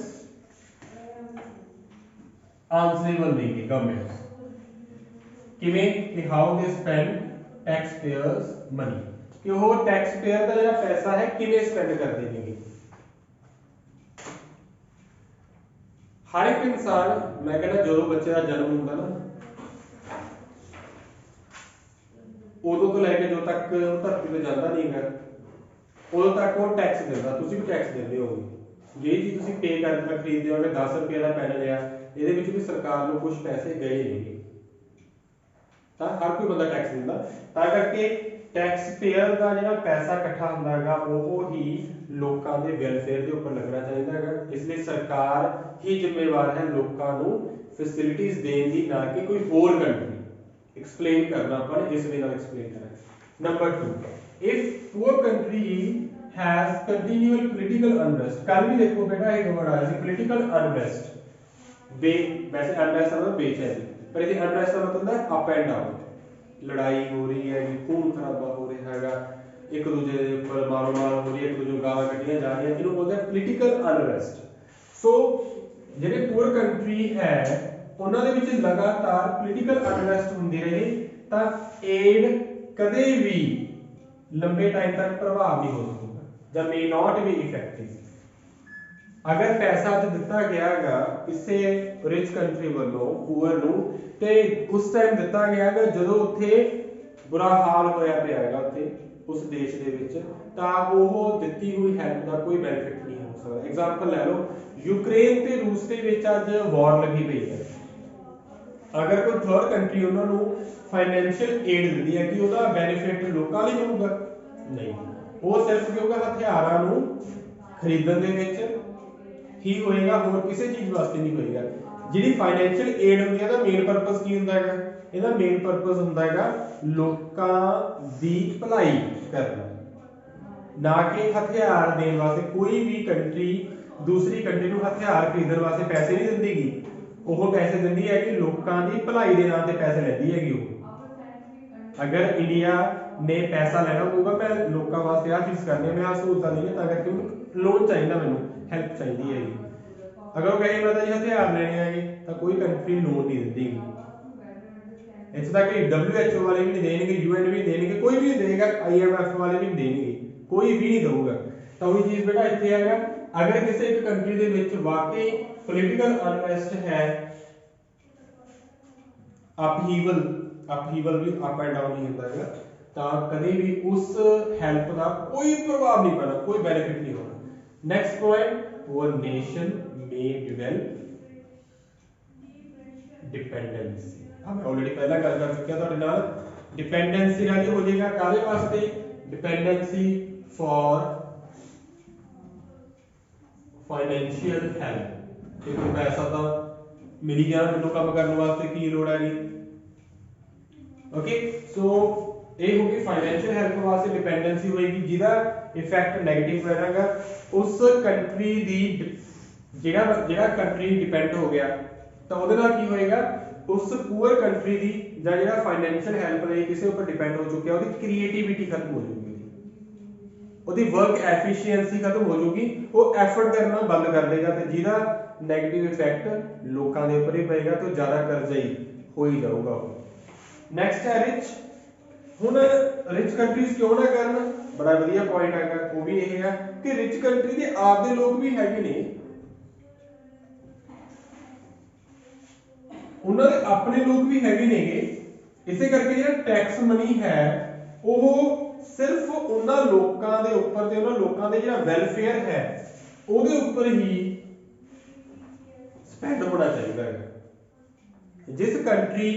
आंसरेबल नहीं है गवर्नमेंट्स किवें कि how they spend tax payers money कि वो टैक्स पेयर का जो पैसा है किवें स्पेंड करते हैं हर एक इंसान मैं कहना जो बच्चे का जन्म होता ना ਉਦੋਂ ਤੋਂ ਲੈ ਕੇ ਜਦੋਂ ਤੱਕ ਧਰਤੀ ਤੇ ਜਾਂਦਾ ਨਹੀਂ ਹੈ ਉਦੋਂ ਤੱਕ ਉਹ ਟੈਕਸ ਦਿੰਦਾ ਤੁਸੀਂ ਵੀ ਟੈਕਸ ਦਿੰਦੇ ਹੋਗੇ ਜਿਹੜੀ ਚੀਜ਼ ਤੁਸੀਂ ਪੇ ਕਰਕੇ ਖਰੀਦਦੇ ਹੋਗੇ 10 ਰੁਪਏ ਦਾ ਪੈਨ ਲਿਆ ਇਹਦੇ ਵਿੱਚ ਵੀ ਸਰਕਾਰ ਨੂੰ ਕੁਝ ਪੈਸੇ ਗਏ ਨੇ ਤਾਂ ਹਰ ਕੋਈ ਬੰਦਾ ਟੈਕਸ ਦਿੰਦਾ ਤਾਂ ਕਰਕੇ ਟੈਕਸ ਪੇਅਰ ਦਾ ਜਿਹੜਾ ਪੈਸਾ ਇਕੱਠਾ ਹੁੰਦਾ ਹੈਗਾ ਉਹ ਹੀ ਲੋਕਾਂ ਦੇ ਵੈਲਫੇਅਰ ਦੇ ਉੱਪਰ ਲੱਗਣਾ ਚਾਹੀਦਾ ਹੈਗਾ ਇਸ ਲਈ ਸਰਕਾਰ ਹੀ ਜ਼ਿੰਮੇਵਾਰ ਹੈ ਲੋਕਾਂ ਨੂੰ ਫੈਸਿਲਿਟੀਜ਼ ਦੇਣ ਦੀ ਨਾ ਕਿ ਕੋਈ ਹੋਰ ਕੰਟਰੀ explain करना अपन इस वे नाल explain करेंगे number 2 if poor country has continual political unrest कल भी देखो बेटा एक वर्ड आया ਸੀ political unrest वैसे unrest मतलब बेचैनी पर ये unrest का मतलब है up and down लड़ाई हो रही है खून खराबा हो रहा हैगा एक दूसरे के ऊपर मारो मार हो रही है एक दूसरे को गालां कड्डियां जा रही हैं जिन्हों बोलते हैं political unrest so ਜਿਹੜੇ poor country है ਉਹਨਾਂ ਦੇ ਵਿੱਚ ਲਗਾਤਾਰ ਪੋਲੀਟੀਕਲ ਅਨਰੈਸਟ ਹੁੰਦੀ ਰਹੀ ਤਾਂ ਏਡ ਕਦੇ ਵੀ ਲੰਬੇ ਟਾਈਮ ਤੱਕ ਪ੍ਰਭਾਵ ਨਹੀਂ ਹੋ ਸਕਦਾ ਜਾਂ ਮੇ ਨਾਟ ਬੀ ਇਫੈਕਟਿਵ ਅਗਰ ਪੈਸਾ ਅੱਜ ਦਿੱਤਾ ਗਿਆ ਹੈਗਾ ਕਿਸੇ ਰਿਚ ਕੰਟਰੀ ਵੱਲੋਂ ਪੂਅਰ ਨੂੰ ਤੇ ਉਸ ਟਾਈਮ ਦਿੱਤਾ ਗਿਆ ਹੈਗਾ ਜਦੋਂ ਉੱਥੇ ਬੁਰਾ ਹਾਲ ਹੋਇਆ ਪਿਆ ਹੈਗਾ ਉੱਥੇ ਉਸ ਦੇਸ਼ ਦੇ ਵਿੱਚ ਤਾਂ ਉਹ ਦਿੱਤੀ ਹੋਈ ਹੈਲਪ ਦਾ ਕੋਈ ਬੈਨੀਫਿਟ ਨਹੀਂ ਹੋ ਸਕਦਾ ਐਗਜ਼ਾਮਪਲ ਲੈ ਲਓ ਯੂਕਰੇਨ ਤੇ ਰੂਸ ਦੇ ਵਿੱਚ ਅੱਜ ਵਾਰ ਲੱਗੀ ਪਈ ਹੈ अगर कोई थर्ड कंट्री उन्होंने फाइनेंशियल एड दिंदी है कि ਉਹਦਾ ਬੈਨੀਫਿਟ ਲੋਕਾਂ ਲਈ ਹੋਊਗਾ ਨਹੀਂ ਉਹ ਸਿਰਫ ਕਿਉਂਕਿ ਹਥਿਆਰਾਂ ਨੂੰ ਖਰੀਦਣ ਦੇ ਵਿੱਚ ਹੀ ਹੋਏਗਾ ਹੋਰ ਕਿਸੇ ਚੀਜ਼ ਵਾਸਤੇ ਨਹੀਂ ਹੋਏਗਾ ਜਿਹੜੀ ਫਾਈਨੈਂਸ਼ੀਅਲ ਏਡ ਹੁੰਦੀ ਹੈ ਦਾ ਮੇਨ ਪਰਪਸ ਕੀ ਹੁੰਦਾ ਹੈਗਾ ਇਹਦਾ ਮੇਨ ਪਰਪਸ ਹੁੰਦਾ ਹੈਗਾ ਲੋਕਾਂ ਦੀ ਭਲਾਈ ਕਰਨਾ ਨਾ ਕਿ ਹਥਿਆਰ ਦੇਣ ਵਾਸਤੇ ਕੋਈ ਵੀ ਕੰਟਰੀ ਦੂਸਰੀ ਕੰਟਰੀ ਨੂੰ ਹਥਿਆਰ ਖਰੀਦਣ ਵਾਸਤੇ ਪੈਸੇ ਨਹੀਂ ਦਿੰਦੀਗੀ ਉਹ ਪੈਸੇ ਦਿੰਦੀ ਹੈ ਕਿ ਲੋਕਾਂ ਦੀ ਭਲਾਈ ਦੇ ਨਾਮ ਤੇ ਪੈਸੇ ਲੈਂਦੀ ਹੈਗੀ ਉਹ ਅਗਰ ਇੰਡੀਆ ਨੇ ਪੈਸਾ ਲੈਣਾ ਹੋਊਗਾ ਮੈਂ ਲੋਕਾਂ ਵਾਸਤੇ ਆਹ ਚੀਜ਼ ਕਰਨੀ ਹੈ ਮੈਂ ਆਹ ਸਹੂਲਤਾਂ ਨਹੀਂ ਤਾਂ ਕਰਕੇ ਲੋਨ ਚਾਹੀਦਾ ਮੈਨੂੰ ਹੈਲਪ ਚਾਹੀਦੀ ਹੈਗੀ ਅਗਰ ਉਹ ਕਹੇ ਮੈਂ ਤਾਂ ਇਹ ਹਥਿਆਰ ਲੈਣੇ ਹੈਗੇ ਤਾਂ ਕੋਈ ਕੰਟਰੀ ਲੋਨ ਨਹੀਂ ਦਿੰਦੀ ਇੱਥੇ ਤੱਕ ਕਿ WHO ਵਾਲੇ ਵੀ ਨਹੀਂ ਦੇਣਗੇ UN ਵੀ ਦੇਣਗੇ ਕੋਈ ਵੀ ਨਹੀਂ ਦੇਗਾ IMF ਵਾਲੇ ਵੀ ਨਹੀਂ ਦੇਣਗੇ ਕੋਈ ਵੀ ਨਹੀਂ ਦਊਗਾ ਤਾਂ ਉਹੀ ਚੀਜ਼ ਬੇਟਾ ਇੱਥੇ ਹੈਗਾ ਅਗਰ ਕਿਸੇ ਇੱਕ ਕੰਟਰੀ ਦੇ ਵਿੱਚ ਵਾਕਈ पॉलिटिकल अनरेस्ट है अपहीवल भी अप एंड डाउन ही होता है तो कभी भी उस हेल्प का कोई प्रभाव नहीं पड़ना कोई बेनिफिट नहीं होना नेक्स्ट पॉइंट वो नेशन मे डेवलप डिपेंडेंसी हम ऑलरेडी पहला गल कर चुके हैं ਤੁਹਾਡੇ ਨਾਲ डिपेंडेंसी राजी हो जाएगा कादे वास्ते डिपेंडेंसी फॉर फाइनेंशियल हेल्प कि कोई पैसा तो मिल गया मैनू काम करने वास्ते की लोड़ है ओके सो ये होगी फाइनेंशियल हेल्प वास्ते डिपेंडेंसी होएगी जिहदा इफेक्ट नेगेटिव रहेगा उस कंट्री दी जेड़ा कंट्री डिपेंड हो गया तो ਉਹਦੇ ਨਾਲ ਕੀ ਹੋਏਗਾ उस पुअर कंट्री दी ਜਾਂ ਜਿਹੜਾ फाइनेंशियल हेल्प ਲਈ ਕਿਸੇ ਉੱਪਰ डिपेंड ਹੋ ਚੁੱਕਿਆ ਉਹਦੀ ਕ੍ਰੀਏਟੀਵਿਟੀ ਖਤਮ ਹੋ ਜਾਊਗੀ ਉਹਦੀ ਵਰਕ ਐਫੀਸ਼ੀਐਂਸੀ ਖਤਮ ਹੋ ਜਾਊਗੀ ਉਹ ਐਫਰਟ ਕਰਨਾ ਬੰਦ ਕਰ ਦੇਗਾ ਤੇ ਜਿਹਦਾ ਨੈਗੇਟਿਵ ਇਫੈਕਟ ਲੋਕਾਂ ਦੇ ਉੱਪਰ ਹੀ ਪਏਗਾ ਤੇ ਜ਼ਿਆਦਾ ਕਰਜ਼ਾਈ ਹੋ ਹੀ ਜਾਊਗਾ ਨੈਕਸਟ ਹੈ ਰਿਚ ਹੁਣ ਰਿਚ ਕੰਟਰੀਜ਼ ਕਿਉਂ ਨਾ ਕਰਨ ਬੜਾ ਵਧੀਆ ਪੁਆਇੰਟ ਹੈਗਾ ਉਹ ਵੀ ਇਹ ਹੈ ਕਿ ਰਿਚ ਕੰਟਰੀ ਦੇ ਆਪਦੇ ਲੋਕ ਵੀ ਹੈਗੇ ਨੇ ਉਹਨਾਂ ਦੇ ਆਪਣੇ ਲੋਕ ਵੀ ਹੈਗੇ ਨੇਗੇ ਇਸੇ ਕਰਕੇ ਜਿਹੜਾ ਟੈਕਸ ਮਨੀ ਹੈ ਉਹ ਸਿਰਫ ਉਹਨਾਂ ਲੋਕਾਂ ਦੇ ਉੱਪਰ ਤੇ ਉਹਨਾਂ ਲੋਕਾਂ ਦੇ ਜਿਹੜਾ ਵੈਲਫੇਅਰ ਹੈ ਉਹਦੇ ਉੱਪਰ ਹੀ ਸਪੈਂਡ ਹੋਣਾ ਚਾਹੀਦਾ ਹੈ। ਜਿਸ ਕੰਟਰੀ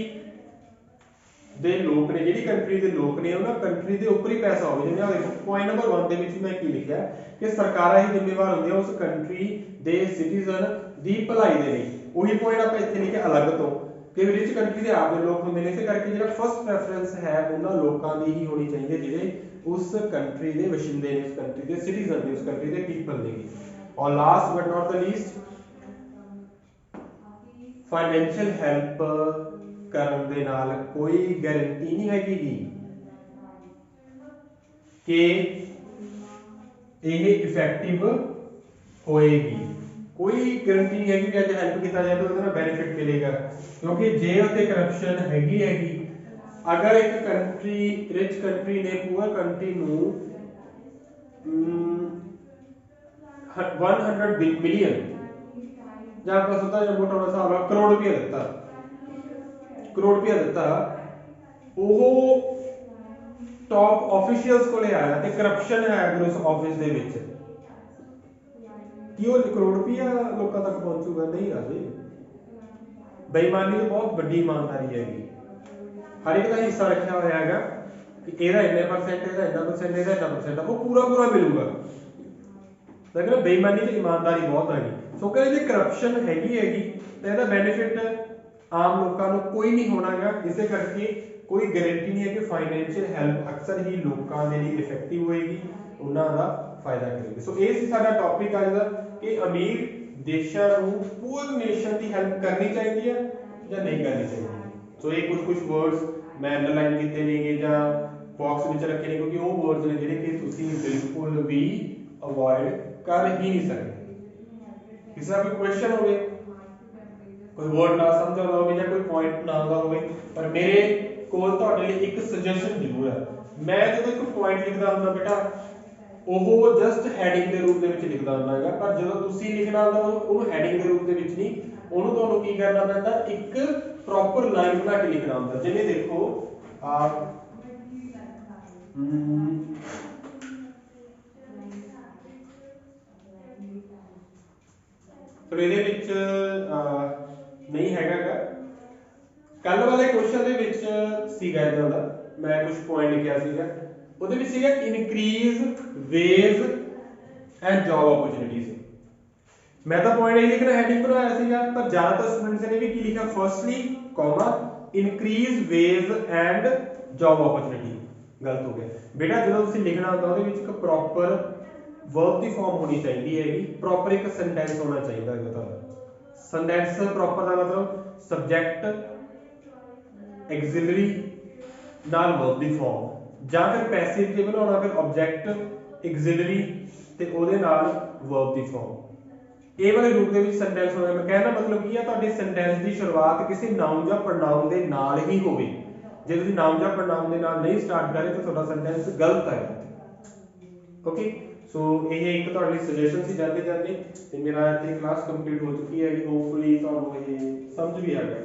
ਦੇ ਲੋਕ ਨੇ, ਜਿਹੜੀ ਕੰਟਰੀ ਦੇ ਲੋਕ ਨੇ, ਉਹਨਾਂ ਕੰਟਰੀ ਦੇ ਉੱਪਰ ਹੀ ਪੈਸਾ ਹੋਵੇ। ਜਿਵੇਂ ਆ ਦੇਖੋ ਪੁਆਇੰਟ ਨੰਬਰ 1 ਦੇ ਵਿੱਚ ਮੈਂ ਕੀ ਲਿਖਿਆ ਕਿ ਸਰਕਾਰਾਂ ਹੀ ਜ਼ਿੰਮੇਵਾਰ ਹੁੰਦੀਆਂ ਉਸ ਕੰਟਰੀ ਦੇ ਸਿਟੀਜ਼ਨ ਦੀ ਭਲਾਈ ਦੇ ਲਈ। ਉਹੀ ਪੁਆਇੰਟ ਆਪਾਂ ਇੱਥੇ ਲਿਖਿਆ ਅਲੱਗ ਤੋਂ ਕਿ ਰਿਚ ਕੰਟਰੀ ਦੇ ਆਪ ਦੇ ਲੋਕ ਹੁੰਦੇ ਨੇ, ਇਸੇ ਕਰਕੇ ਜਿਹੜਾ ਫਸਟ ਪ੍ਰੈਫਰੈਂਸ ਹੈ ਉਹਨਾਂ ਲੋਕਾਂ ਦੀ ਹੀ ਹੋਣੀ ਚਾਹੀਦੀ ਹੈ ਜਿਹੜੇ ਉਸ ਕੰਟਰੀ ਦੇ ਵਸਿੰਦੇ ਨੇ, ਉਸ ਕੰਟਰੀ ਦੇ ਸਿਟੀਜ਼ਨ ਨੇ, ਉਸ ਕੰਟਰੀ ਦੇ ਪੀਪਲ ਨੇ। ਔਰ last but not the least, financial help ਕਰਨ ਦੇ ਨਾਲ ਕੋਈ ਗਾਰੰਟੀ ਨਹੀਂ ਹੈਗੀ ਕਿ ਇਹ ਇਫੈਕਟਿਵ ਹੋਏਗੀ। ਕੋਈ ਗਾਰੰਟੀ ਨਹੀਂ ਹੈਗੀ ਕਿ ਅੱਜ ਹੈਲਪ ਕੀਤਾ ਜਾਏ ਤਾਂ ਉਹਦੇ ਨਾਲ ਬੈਨੀਫਿਟ ਮਿਲੇਗਾ, ਕਿਉਂਕਿ ਜੇ ਉੱਥੇ ਕਰਪਸ਼ਨ ਹੈਗੀ ਅਗਰ ਇੱਕ ਕੰਟਰੀ ਰਿਚ ਕੰਟਰੀ ਨੇ ਪੂਅਰ ਕੰਟਰੀ ਨੂੰ 100 ਮਿਲੀਅਨ ਜਾਂ ਆਪਾਂ ਸੋਚਾ ਜਾਂ ਮੋਟਾ ਹਿਸਾਬ ਨਾਲ ਕਰੋੜ ਰੁਪਇਆ ਦਿੱਤਾ, ਉਹ ਟੌਪ ਆਫੀਸ਼ੀਅਲਸ ਕੋਲੇ ਆਇਆ ਤੇ ਕਰਪਸ਼ਨ ਹੈ ਅਗਰ ਉਸ ਆਫਿਸ ਦੇ ਵਿੱਚ, ਕੀ ਉਹ ਕਰੋੜ ਰੁਪਇਆ ਲੋਕਾਂ ਤੱਕ ਪਹੁੰਚੂਗਾ? ਨਹੀਂ ਰਾਜੇ। ਬੇਈਮਾਨੀ ਤਾਂ ਬਹੁਤ ਵੱਡੀ ਇਮਾਨਦਾਰੀ ਹੈਗੀ, ਹਰ ਇੱਕ ਦਾ ਹਿੱਸਾ ਰੱਖਿਆ ਹੋਇਆ ਹੈਗਾ ਕਿ ਇਹਦਾ ਇੰਨੇ ਪਰਸੈਂਟ, ਇਹਦਾ ਇੰਨਾ ਪਰਸੈਂਟ, ਇਹਦਾ ਇੰਨਾ ਪਰਸੈਂਟ, ਉਹ ਪੂਰਾ ਮਿਲੂਗਾ। ਲੇਕਿਨ ਬੇਈਮਾਨੀ ਤੇ ਇਮਾਨਦਾਰੀ ਬਹੁਤ ਹੈਗੀ। ਸੋ ਕਹਿੰਦੇ ਜੇ ਕਰਪਸ਼ਨ ਹੈਗੀ ਤਾਂ ਇਹਦਾ ਬੈਨੀਫਿਟ ਆਮ ਲੋਕਾਂ ਨੂੰ ਕੋਈ ਨਹੀਂ ਹੋਣਾਗਾ। ਇਸੇ ਕਰਕੇ ਕੋਈ ਗਾਰੰਟੀ ਨਹੀਂ ਹੈ ਕਿ ਫਾਈਨੈਂਸ਼ੀਅਲ ਹੈਲਪ ਅਕਸਰ ਹੀ ਲੋਕਾਂ ਦੇ ਲਈ ਇਫੈਕਟਿਵ ਹੋਏਗੀ, ਉਹਨਾਂ ਦਾ ਫਾਇਦਾ ਕਰੇਗੀ। ਸੋ ਇਹ ਸੀ ਸਾਡਾ ਟੌਪਿਕ ਅੱਜ ਦਾ ਕਿ ਅਮੀਰ ਦੇਸ਼ਾਂ ਨੂੰ ਪੂਅਰ ਨੇਸ਼ਨ ਦੀ ਹੈਲਪ ਕਰਨੀ ਚਾਹੀਦੀ ਹੈ ਜਾਂ ਨਹੀਂ ਕਰਨੀ ਚਾਹੀਦੀ। ਸੋ ਇਹ ਕੁਝ ਵਰਡਸ ਮੈਂ ਅੰਡਰਲਾਈਨ ਕੀਤੇ ਨੇਗੇ ਜਾਂ ਬਾਕਸ ਵਿੱਚ ਰੱਖੇ ਨੇ, ਕਿਉਂਕਿ ਉਹ ਵਰਡਸ ਨੇ ਜਿਹੜੇ ਕਿ ਤੁਸੀਂ ਬਿਲਕੁਲ ਵੀ ਅਵੋਇਡ ਕਰ ਹੀ ਨਹੀਂ ਸਕਦੇ। ਕਿਸੇ ਦਾ ਕੋਈ ਕੁਐਸਚਨ ਹੋਵੇ, ਕੋਈ ਵਰਡ ਨਾ ਸਮਝ ਆਉਂਦਾ ਹੋਵੇ ਜਾਂ ਕੋਈ ਪੁਆਇੰਟ ਨਾ ਆਉਂਦਾ ਹੋਵੇ, ਪਰ ਮੇਰੇ ਕੋਲ ਤੁਹਾਡੇ ਲਈ ਇੱਕ ਸੁਜੈਸ਼ਨ ਜ਼ਰੂਰ ਹੈ। ਮੈਂ ਜਦੋਂ ਇੱਕ ਪੁਆਇੰਟ ਲਿਖਦਾ ਹੁੰਦਾ ਬੇਟਾ, ਉਹ ਜਸਟ ਹੈਡਿੰਗ ਦੇ ਰੂਪ ਦੇ ਵਿੱਚ ਲਿਖਦਾ ਹੁੰਦਾ ਹੈਗਾ, ਪਰ ਜਦੋਂ ਤੁਸੀਂ ਲਿਖਣਾ ਹੁੰਦਾ ਉਹਨੂੰ ਹੈਡਿੰਗ ਦੇ ਰੂਪ ਦੇ ਵਿੱਚ ਨਹੀਂ, ਉਹਨੂੰ ਤੁਹਾਨੂੰ ਕੀ ਕਰਨਾ ਪੈਂਦਾ, ਇੱਕ ਪ੍ਰੋਪਰ ਲਾਈਨ ਬਣਾ ਕੇ ਲਿਖਣਾ ਹੁੰਦਾ। ਜਿਵੇਂ ਦੇਖੋ ਫਿਰ ਇਹਦੇ ਵਿੱਚ ਨਹੀਂ ਹੈਗਾ ਕੱਲ ਵਾਲੇ ਕੁਐਸਚਨ ਦੇ ਵਿੱਚ ਸੀਗਾ ਇਦਾਂ ਦਾ, ਮੈਂ ਕੁਝ ਪੁਆਇੰਟ ਲਿਖਿਆ ਸੀਗਾ, ਉਹਦੇ ਵਿੱਚ ਸੀਗਾ increase wage and job opportunities. ਮੈਂ ਤਾਂ ਪੁਆਇੰਟ ਇਹ ਲਿਖਣਾ ਹੈਡਿੰਗ ਬਣਾਇਆ ਸੀਗਾ, ਪਰ ਜ਼ਿਆਦਾਤਰ ਸਟੂਡੈਂਟਸ ਨੇ ਵੀ ਕੀ ਲਿਖਿਆ, firstly comma increase wage and job opportunity. ਗਲਤ ਹੋ ਗਿਆ ਬੇਟਾ। ਜਦੋਂ ਤੁਸੀਂ ਲਿਖਣਾ ਹੁੰਦਾ ਉਹਦੇ ਵਿੱਚ ਇੱਕ ਪ੍ਰੋਪਰ ਵਰਬ ਦੀ ਫਾਰਮ ਹੋਣੀ ਚਾਹੀਦੀ ਹੈਗੀ, ਪ੍ਰੋਪਰ ਇੱਕ ਸੈਂਟੈਂਸ ਹੋਣਾ ਚਾਹੀਦਾ ਹੈਗਾ ਤੁਹਾਡਾ। ਸੈਂਟੈਂਸ ਪ੍ਰੋਪਰ ਦਾ ਮਤਲਬ ਸਬਜੈਕਟ ਐਗਜ਼ਿਲਰੀ ਨਾਲ ਵਰਬ ਦੀ ਫਾਰਮ, ਜਾਂ ਫਿਰ ਪੈਸਿਵ ਜੇ ਬਣਾਉਣਾ ਫਿਰ ਆਬਜੈਕਟ ਐਗਜ਼ਿਲਰੀ ਤੇ ਉਹਦੇ ਨਾਲ ਵਰਬ ਦੀ ਫਾਰਮ। ਇਹ ਵਾਲੇ ਰੂਪ ਦੇ ਵਿੱਚ ਸੈਂਟੈਂਸ ਹੋਣਾ। ਮੈਂ ਕਹਿਣ ਦਾ ਮਤਲਬ ਕੀ ਹੈ, ਤੁਹਾਡੇ ਸੈਂਟੈਂਸ ਦੀ ਸ਼ੁਰੂਆਤ ਕਿਸੇ ਨਾਉਨ ਜਾਂ ਪ੍ਰੋਨਾਉਨ ਦੇ ਨਾਲ ਹੀ ਹੋਵੇ। ਜੇ ਤੁਸੀਂ ਨਾਉਨ ਜਾਂ ਪ੍ਰੋਨਾਉਨ ਦੇ ਨਾਲ ਨਹੀਂ ਸਟਾਰਟ ਕਰ ਰਹੇ ਤਾਂ ਤੁਹਾਡਾ ਸੈਂਟੈਂਸ ਗਲਤ ਹੈ। ਓਕੇ, ਸੋ ਇਹ ਇੱਕ ਤੁਹਾਡੇ ਲਈ ਸੁਜੈਸ਼ਨ ਸੀ ਜਾਂਦੇ ਤੇ ਮੇਰਾ ਇੱਥੇ ਕਲਾਸ ਕੰਪਲੀਟ ਹੋ ਚੁੱਕੀ ਹੈ। ਹੋਪਫੁਲੀ ਤੁਹਾਨੂੰ ਇਹ ਸਮਝ ਵੀ ਆ ਗਿਆ।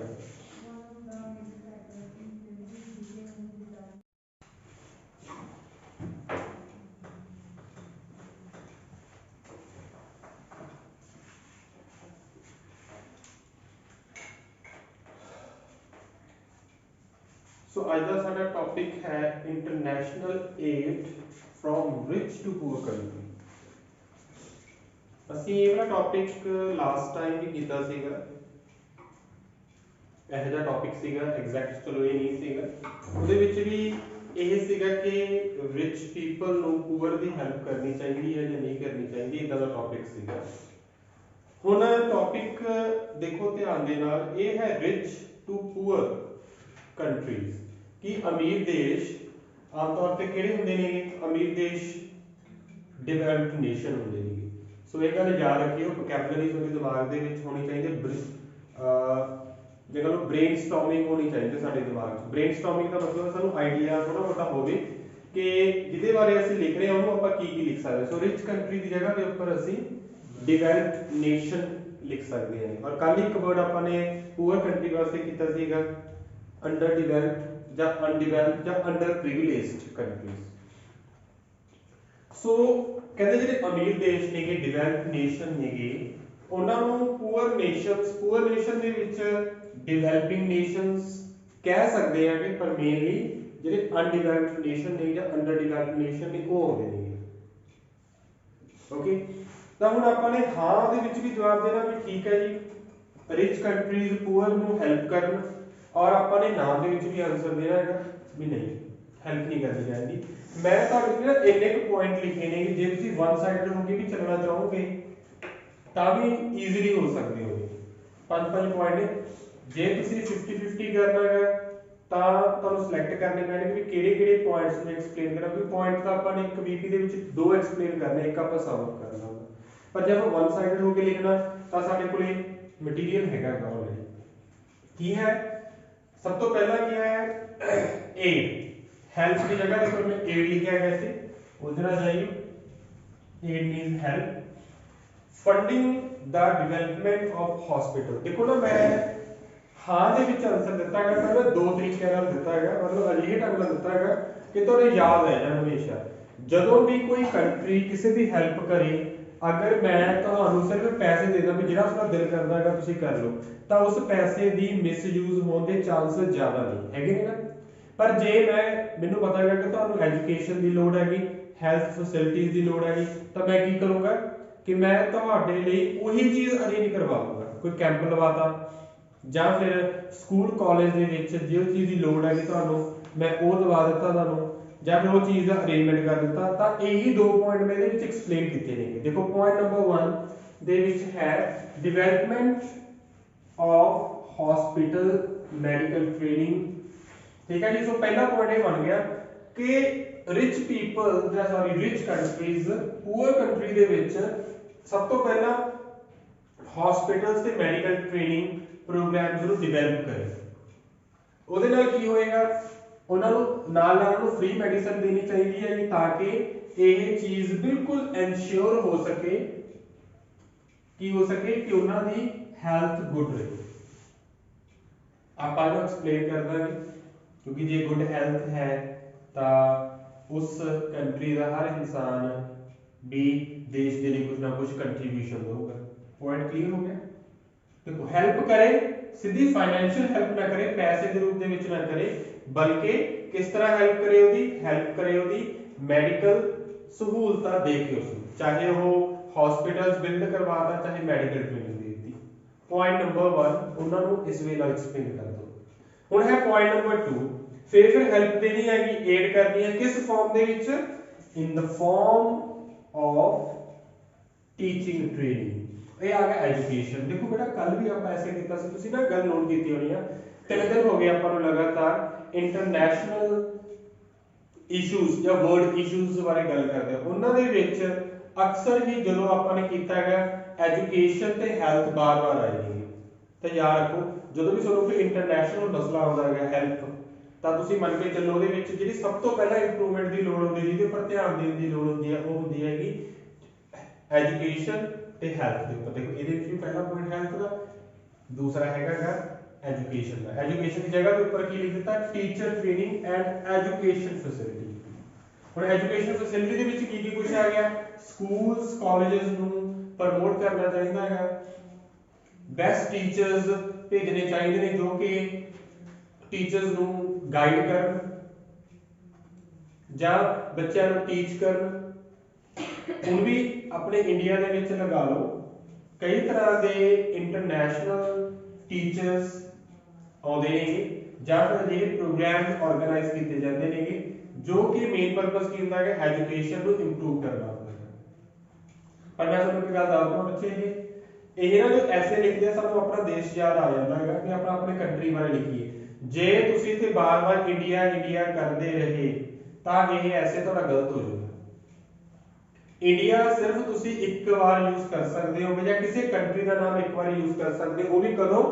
ਸੋ ਅੱਜ ਦਾ ਸਾਡਾ ਟੌਪਿਕ ਹੈ international aid from rich to poor country. ਅਸੀਂ ਇਹ ਵਾਲਾ ਟੌਪਿਕ ਲਾਸਟ ਟਾਈਮ ਵੀ ਕੀਤਾ ਸੀਗਾ, ਇਹੋ ਜਿਹਾ ਟੌਪਿਕ ਸੀਗਾ ਐਗਜ਼ੈਕਟ, ਚਲੋ ਇਹ ਨਹੀਂ ਸੀਗਾ। ਉਹਦੇ ਵਿੱਚ ਵੀ ਇਹ ਸੀਗਾ ਕਿ ਰਿਚ ਪੀਪਲ ਨੂੰ ਪੂਅਰ ਦੀ ਹੈਲਪ ਕਰਨੀ ਚਾਹੀਦੀ ਹੈ ਜਾਂ ਨਹੀਂ ਕਰਨੀ ਚਾਹੀਦੀ, ਇਦਾਂ ਦਾ ਟੌਪਿਕ ਸੀਗਾ। ਹੁਣ ਟੌਪਿਕ ਦੇਖੋ ਧਿਆਨ ਦੇ ਨਾਲ, ਇਹ ਹੈ ਰਿਚ ਟੂ ਪੂਅਰ ਕੰਟਰੀਜ਼। ਕਿ ਅਮੀਰ ਦੇਸ਼ ਆਮ ਤੌਰ ਤੇ ਕਿਹੜੇ ਹੁੰਦੇ ਨੇ? ਅਮੀਰ ਦੇਸ਼ ਡਿਵੈਲਪਡ ਨੇਸ਼ਨ ਹੁੰਦੇ ਨੇ। ਸੋ ਇਹ ਗੱਲ ਯਾਦ ਰੱਖਿਓ, ਵੋਕੈਬਲਰੀ ਤੁਹਾਡੇ ਦਿਮਾਗ ਦੇ ਵਿੱਚ ਹੋਣੀ ਚਾਹੀਦੀ। ਜੇ ਕਹੋ ਬ੍ਰੇਨਸਟਾਰਮਿੰਗ ਹੋਣੀ ਚਾਹੀਦੀ ਸਾਡੇ ਦਿਮਾਗ 'ਚ। ਬ੍ਰੇਨਸਟਾਰਮਿੰਗ ਦਾ ਮਤਲਬ ਸਾਨੂੰ ਆਈਡੀਆ ਥੋੜਾ ਬਹੁਤਾ ਹੋਵੇ ਕਿ ਜਿਹਦੇ ਬਾਰੇ ਅਸੀਂ ਲਿਖ ਰਹੇ ਹਾਂ ਉਹਨੂੰ ਆਪਾਂ ਕੀ ਲਿਖ ਸਕਦੇ। ਸੋ ਰਿਚ ਕੰਟਰੀ ਦੀ ਜਗ੍ਹਾ ਦੇ ਉੱਪਰ ਅਸੀਂ ਡਿਵੈਲਪਡ ਨੇਸ਼ਨ ਲਿਖ ਸਕਦੇ ਹਾਂ। ਔਰ ਕੱਲ ਇੱਕ ਵਰਡ ਆਪਾਂ ਨੇ ਪੂਅਰ ਕੰਟਰੀ ਵਾਸਤੇ ਕੀਤਾ ਸੀਗਾ ਅੰਡਰ ਡਿਵੈਲਪਡ ਜਾਂ ਅਨਡਿਵੈਲਪਡ ਜਾਂ ਅੰਡਰ ਪ੍ਰਿਵਿਲੇਜਡ ਕੰਟਰੀਜ਼। ਸੋ ਕਹਿੰਦੇ ਜਿਹੜੇ ਅਮੀਰ ਦੇਸ਼ ਨੇਗੇ, ਡਿਵੈਲਪਡ ਨੇਸ਼ਨ ਨੇਗੇ, ਉਹਨਾਂ ਨੂੰ ਪੂਅਰ ਨੇਸ਼ਨ ਦੇ ਵਿੱਚ ਡਿਵੈਲਪਿੰਗ ਨੇਸ਼ਨਸ ਕਹਿ ਸਕਦੇ ਆ ਕਿ, ਪਰ ਮੇਨਲੀ ਜਿਹੜੇ ਅਨਡਿਵੈਲਪਡ ਨੇਸ਼ਨ ਨੇ ਜਾਂ ਅੰਡਰ ਡਿਵੈਲਪਡ ਨੇਸ਼ਨ ਨੇ ਉਹ ਆਉਂਦੇ ਨੇ। ਓਕੇ, ਤਾਂ ਹੁਣ ਆਪਾਂ ਨੇ ਹਾਂ ਦੇ ਵਿੱਚ ਵੀ ਜਵਾਬ ਦੇਣਾ ਵੀ ਠੀਕ ਹੈ ਜੀ, ਰਿਚ ਕੰਟਰੀਜ਼ ਪੂਅਰ ਨੂੰ ਹੈਲਪ ਕਰਨ, ਔਰ ਆਪਾਂ ਨੇ ਨਾ ਦੇ ਵਿੱਚ ਵੀ ਆਨਸਰ ਦੇਣਾ ਹੈਗਾ ਵੀ ਨਹੀਂ, ਹੈਲਪ ਨਹੀਂ ਕਰਨੀ ਚਾਹੀਦੀ। ਮੈਂ ਤੁਹਾਨੂੰ ਨਾ ਇੰਨੇ ਕੁ ਪੁਆਇੰਟ ਲਿਖੇ ਨੇ ਕਿ ਜੇ ਤੁਸੀਂ ਵਨ ਸਾਈਡਡ ਹੋ ਕੇ ਵੀ ਚੱਲਣਾ ਚਾਹੋਗੇ ਤਾਂ ਵੀ ਈਜ਼ੀਲੀ ਹੋ ਸਕਦੇ ਹੋ। 5 ਪੁਆਇੰਟ ਨੇ। ਜੇ ਤੁਸੀਂ 50-50 ਕਰਨਾ ਹੈ ਤਾਂ ਤੁਹਾਨੂੰ ਸਿਲੈਕਟ ਕਰਨੇ ਪੈਣਗੇ ਵੀ ਕਿਹੜੇ ਪੁਆਇੰਟਸ ਨੂੰ ਐਕਸਪਲੇਨ ਕਰਨਾ, ਕਿਉਂਕਿ ਪੁਆਇੰਟ ਤਾਂ ਆਪਾਂ ਨੇ ਇੱਕ ਵੀਪੀ ਦੇ ਵਿੱਚ 2 ਐਕਸਪਲੇਨ ਕਰਨੇ, ਇੱਕ ਆਪਾਂ ਸਮ ਅਪ ਕਰਨਾ ਹੁੰਦਾ। ਪਰ ਜੇ ਆਪਾਂ ਵਨ ਸਾਈਡਡ ਹੋ ਕੇ ਲਿਖਣਾ ਤਾਂ ਸਾਡੇ ਕੋਲੇ ਮਟੀਰੀਅਲ ਹੈਗਾ ਆਲਰੇਡੀ। ਕੀ ਹੈ? ਸਭ ਤੋਂ ਪਹਿਲਾਂ ਕੀ ਹੈ? ਏਡ। ਹੈਲਪ ਦੀ ਜਗ੍ਹਾ ਤੇ ਮੈਂ ਏਡ ਲਿਖਿਆ ਗਿਆ ਸੀ, ਉਧਰ ਜਾਈਏ। Aid means help. Funding the development of hospital. देखो ना, मैं हाँ ਦੇ ਵਿੱਚ ਆਨਸਰ ਦਿੱਤਾ ਹੈਗਾ, ਪਰ ਮੈਂ 2 ਤਰੀਕਿਆਂ ਨਾਲ ਦਿੱਤਾ ਹੈਗਾ, ਮਤਲਬ ਅਜਿਹੇ ਢੰਗ ਨਾਲ ਦਿੱਤਾ ਹੈਗਾ ਕਿ ਤੁਹਾਨੂੰ ਯਾਦ ਰਹਿ ਜਾਣ ਹਮੇਸ਼ਾ। ਜਦੋਂ ਵੀ ਕੋਈ ਕੰਟਰੀ ਕਿਸੇ ਦੀ ਹੈਲਪ ਕਰੇ, ਅਗਰ ਮੈਂ ਤੁਹਾਨੂੰ ਸਿਰਫ ਪੈਸੇ ਦੇ ਦਾਂ ਵੀ ਜਿਹੜਾ ਤੁਹਾਡਾ ਦਿਲ ਕਰਦਾ ਹੈਗਾ ਤੁਸੀਂ ਕਰ ਲਓ, ਤਾਂ ਉਸ ਪੈਸੇ ਦੀ ਮਿਸਯੂਜ਼ ਹੋਣ ਦੇ ਚਾਂਸਸ ਜ਼ਿਆਦਾ ਨਹੀਂ ਹੈਗੇ ਨੇ ਨਾ। ਪਰ ਜੇ ਮੈਨੂੰ ਪਤਾ ਹੈਗਾ ਕਿ ਤੁਹਾਨੂੰ ਐਜੂਕੇਸ਼ਨ ਦੀ ਲੋੜ ਹੈਗੀ, ਹੈਲਥ ਫੈਸਿਲਿਟੀਜ਼ ਦੀ ਲੋੜ ਹੈਗੀ, ਤਾਂ ਮੈਂ ਕੀ ਕਰੂੰਗਾ ਕਿ ਮੈਂ ਤੁਹਾਡੇ ਲਈ ਉਹੀ ਚੀਜ਼ ਅਰੇਂਜ ਕਰਵਾਉਂਗਾ। ਕੋਈ ਕੈਂਪ ਲਵਾਤਾ ਜਾਂ ਫਿਰ ਸਕੂਲ ਕਾਲਜ ਦੇ ਵਿੱਚ ਜੋ ਚੀਜ਼ ਦੀ ਲੋੜ ਹੈਗੀ ਤੁਹਾਨੂੰ, ਮੈਂ ਉਹ ਦਵਾ ਦਿੱਤਾ ਤੁਹਾਨੂੰ, ਜਾਂ ਫਿਰ ਉਹ ਚੀਜ਼ ਦਾ ਅਰੇਂਜਮੈਂਟ ਕਰ ਦਿੱਤਾ। ਤਾਂ ਇਹੀ 2 ਪੁਆਇੰਟ ਮੈਂ ਇਹਦੇ ਵਿੱਚ ਐਕਸਪਲੇਨ ਕੀਤੇ ਨੇ। ਦੇਖੋ, ਪੁਆਇੰਟ ਨੰਬਰ 1 ਦੇ ਵਿੱਚ ਹੈ development of hospital medical training. ठीक है जी। सो पहला पॉइंट ये बन गया कि रिच पीपल या sorry rich countries poor country ਦੇ ਵਿੱਚ ਸਭ ਤੋਂ ਪਹਿਲਾਂ ਹਸਪੀਟਲਸ ਤੇ ਮੈਡੀਕਲ ਟ੍ਰੇਨਿੰਗ ਪ੍ਰੋਗਰਾਮਸ ਨੂੰ ਡਿਵੈਲਪ ਕਰੇ। ਉਹਦੇ ਨਾਲ ਕੀ ਹੋਏਗਾ, ਉਹਨਾਂ ਨੂੰ ਨਾਲ ਨੂੰ ਫ੍ਰੀ ਮੈਡੀਸਨ ਦੇਣੀ ਚਾਹੀਦੀ ਹੈ ਤਾਂ ਕਿ ਇਹ ਚੀਜ਼ ਬਿਲਕੁਲ ਐਨਸ਼ੋਰ ਹੋ ਸਕੇ, ਕੀ ਹੋ ਸਕੇ ਕਿ ਉਹਨਾਂ ਦੀ ਹੈਲਥ ਗੁੱਡ ਰਹੇ। ਆਪਾਂ ਨੂੰ ਐਕਸਪਲੇਨ ਕਰ ਦਾਂਗੇ, क्योंकि जे गुड हेल्थ है तो उस कंट्री का हर इंसान भी देश के लिए कुछ ना कुछ कंट्रीब्यूशन देगा। पॉइंट क्लियर हो गया? देखो, हेल्प करे, सीधी फाइनेंशियल हेल्प ना करे, पैसे के रूप में ना करे, बल्कि किस तरह हेल्प करे, हेल्प करे मैडिकल सहूलत दे के उसको, चाहे वो हॉस्पिटल्स बिल्ड करवाता, चाहे मेडिकल ट्रेनिंग दे दी। पॉइंट नंबर 1 उन्होंने इस वे एक्सप्लेन कर दो। ਹੁਣ ਹੈ ਪੁਆਇੰਟ ਨੰਬਰ 2। ਫਿਰ ਹੈਲਪ ਦੇਣੀ ਹੈਗੀ, ਏਡ ਕਰਨੀ ਹੈ, ਕਿਸ ਫਾਰਮ ਦੇ ਵਿੱਚ? In the form of teaching training. ਇਹ ਆ ਗਿਆ ਐਜੂਕੇਸ਼ਨ। ਦੇਖੋ ਬੇਟਾ, ਕੱਲ ਵੀ ਆਪਾਂ ਐਸੇ ਕੀਤਾ ਸੀ, ਤੁਸੀਂ ਨਾ ਗੱਲ ਨੋਟ ਕੀਤੀ ਹੋਣੀ ਆ। 3 ਦਿਨ ਹੋ ਗਏ ਆਪਾਂ ਨੂੰ ਲਗਾਤਾਰ ਇੰਟਰਨੈਸ਼ਨਲ ਇਸ਼ੂਜ਼ ਜਾਂ ਵਰਲਡ ਇਸ਼ੂਜ਼ ਬਾਰੇ ਗੱਲ ਕਰਦੇ ਹਾਂ। ਉਹਨਾਂ ਦੇ ਵਿੱਚ ਅਕਸਰ ਹੀ ਜਦੋਂ ਆਪਾਂ ਨੇ ਕੀਤਾ ਹੈਗਾ ਐਜੂਕੇਸ਼ਨ ਤੇ ਹੈਲਥ ਬਾਰ-ਬਾਰ ਆਈ ਹੈ। ਤਾਂ ਯਾਦ ਰੱਖੋ, ਜਦੋਂ ਵੀ ਤੁਹਾਨੂੰ ਕੋਈ ਇੰਟਰਨੈਸ਼ਨਲ ਮਸਲਾ ਆਉਂਦਾ ਹੈਗਾ ਹੈਲਥ, ਤਾਂ ਤੁਸੀਂ ਮੰਨ ਕੇ ਚੱਲੋ ਉਹਦੇ ਵਿੱਚ ਜਿਹੜੀ ਸਭ ਤੋਂ ਪਹਿਲਾਂ ਇੰਪਰੂਵਮੈਂਟ ਦੀ ਲੋੜ ਹੁੰਦੀ, ਜਿਹਦੇ ਉੱਪਰ ਧਿਆਨ ਦੇਣ ਦੀ ਲੋੜ ਹੁੰਦੀ ਹੈ, ਉਹ ਹੁੰਦੀ ਹੈਗੀ ਐਜੂਕੇਸ਼ਨ ਤੇ ਹੈਲਥ ਦੇ ਉੱਪਰ। ਦੇਖੋ, ਇਹਦੇ ਵਿੱਚ ਵੀ ਪਹਿਲਾ ਪੁਆਇੰਟ ਹੈਲਥ ਦਾ, ਦੂਸਰਾ ਹੈਗਾ ਐਜੂਕੇਸ਼ਨ ਦਾ। ਐਜੂਕੇਸ਼ਨ ਦੀ ਜਗ੍ਹਾ ਦੇ ਉੱਪਰ ਕੀ ਲਿਖ ਦਿੱਤਾ? Teacher training and education facility. ਹੁਣ ਐਜੂਕੇਸ਼ਨ ਫੈਸਿਲਿਟੀ ਦੇ ਵਿੱਚ ਕੀ ਕੁਝ ਆ ਗਿਆ? ਸਕੂਲਸ ਕਾਲਜਸ ਨੂੰ ਪ੍ਰਮੋਟ ਕਰਨਾ ਚਾਹੀਦਾ ਹੈਗਾ, ਬੈਸਟ ਟੀਚਰਸ ਭੇਜਣੇ ਚਾਹੀਦੇ ਨੇ ਜੋ ਕਿ ਟੀਚਰਸ ਨੂੰ ਗਾਈਡ ਕਰਨ ਜਾਂ ਬੱਚਿਆਂ ਨੂੰ ਟੀਚ ਕਰਨ। ਹੁਣ ਵੀ ਆਪਣੇ ਇੰਡੀਆ ਦੇ ਵਿੱਚ ਲਗਾ ਲਓ, ਕਈ ਤਰ੍ਹਾਂ ਦੇ ਇੰਟਰਨੈਸ਼ਨਲ ਟੀਚਰਸ ਆਉਂਦੇ ਨੇ ਜਾਂ ਫਿਰ ਅਜਿਹੇ ਪ੍ਰੋਗਰਾਮ ਆਰਗੇਨਾਈਜ਼ ਕੀਤੇ ਜਾਂਦੇ ਨੇ ਜੋ ਕਿ ਮੇਨ ਪਰਪਸ ਕੀ ਹੁੰਦਾ ਹੈ? ਐਜੂਕੇਸ਼ਨ ਨੂੰ ਇੰਪਰੂਵ ਕਰਨਾ ਹੁੰਦਾ ਹੈ। ਪਰ ਮੈਂ ਤੁਹਾਨੂੰ ਇੱਕ ਗੱਲ ਦੱਸਦਾ ਬੱਚੇ, ਇਹ ਨਾ ਜੋ ਐਸੇ ਲਿਖਦੇ ਆ, ਸਾਨੂੰ ਆਪਣਾ ਦੇਸ਼ ਯਾਦ ਆ ਜਾਂਦਾ ਹੈਗਾ ਕਿ ਆਪਾਂ ਆਪਣੇ ਕੰਟਰੀ ਬਾਰੇ ਲਿਖੀਏ। ਜੇ ਤੁਸੀਂ ਇੱਥੇ ਬਾਰ-ਬਾਰ ਇੰਡੀਆ ਇੰਡੀਆ ਕਰਦੇ ਰਹੇ ਤਾਂ ਇਹ ਐਸੇ ਤੁਹਾਡਾ ਗਲਤ ਹੋ ਜਾਊਗਾ। ਇੰਡੀਆ ਸਿਰਫ ਤੁਸੀਂ ਇੱਕ ਵਾਰ ਯੂਜ਼ ਕਰ ਸਕਦੇ ਹੋ, ਜਾਂ ਕਿਸੇ ਕੰਟਰੀ ਦਾ ਨਾਮ ਇੱਕ ਵਾਰ ਯੂਜ਼ ਕਰ ਸਕਦੇ ਹੋ, ਉਹ ਵੀ ਕਦੋਂ?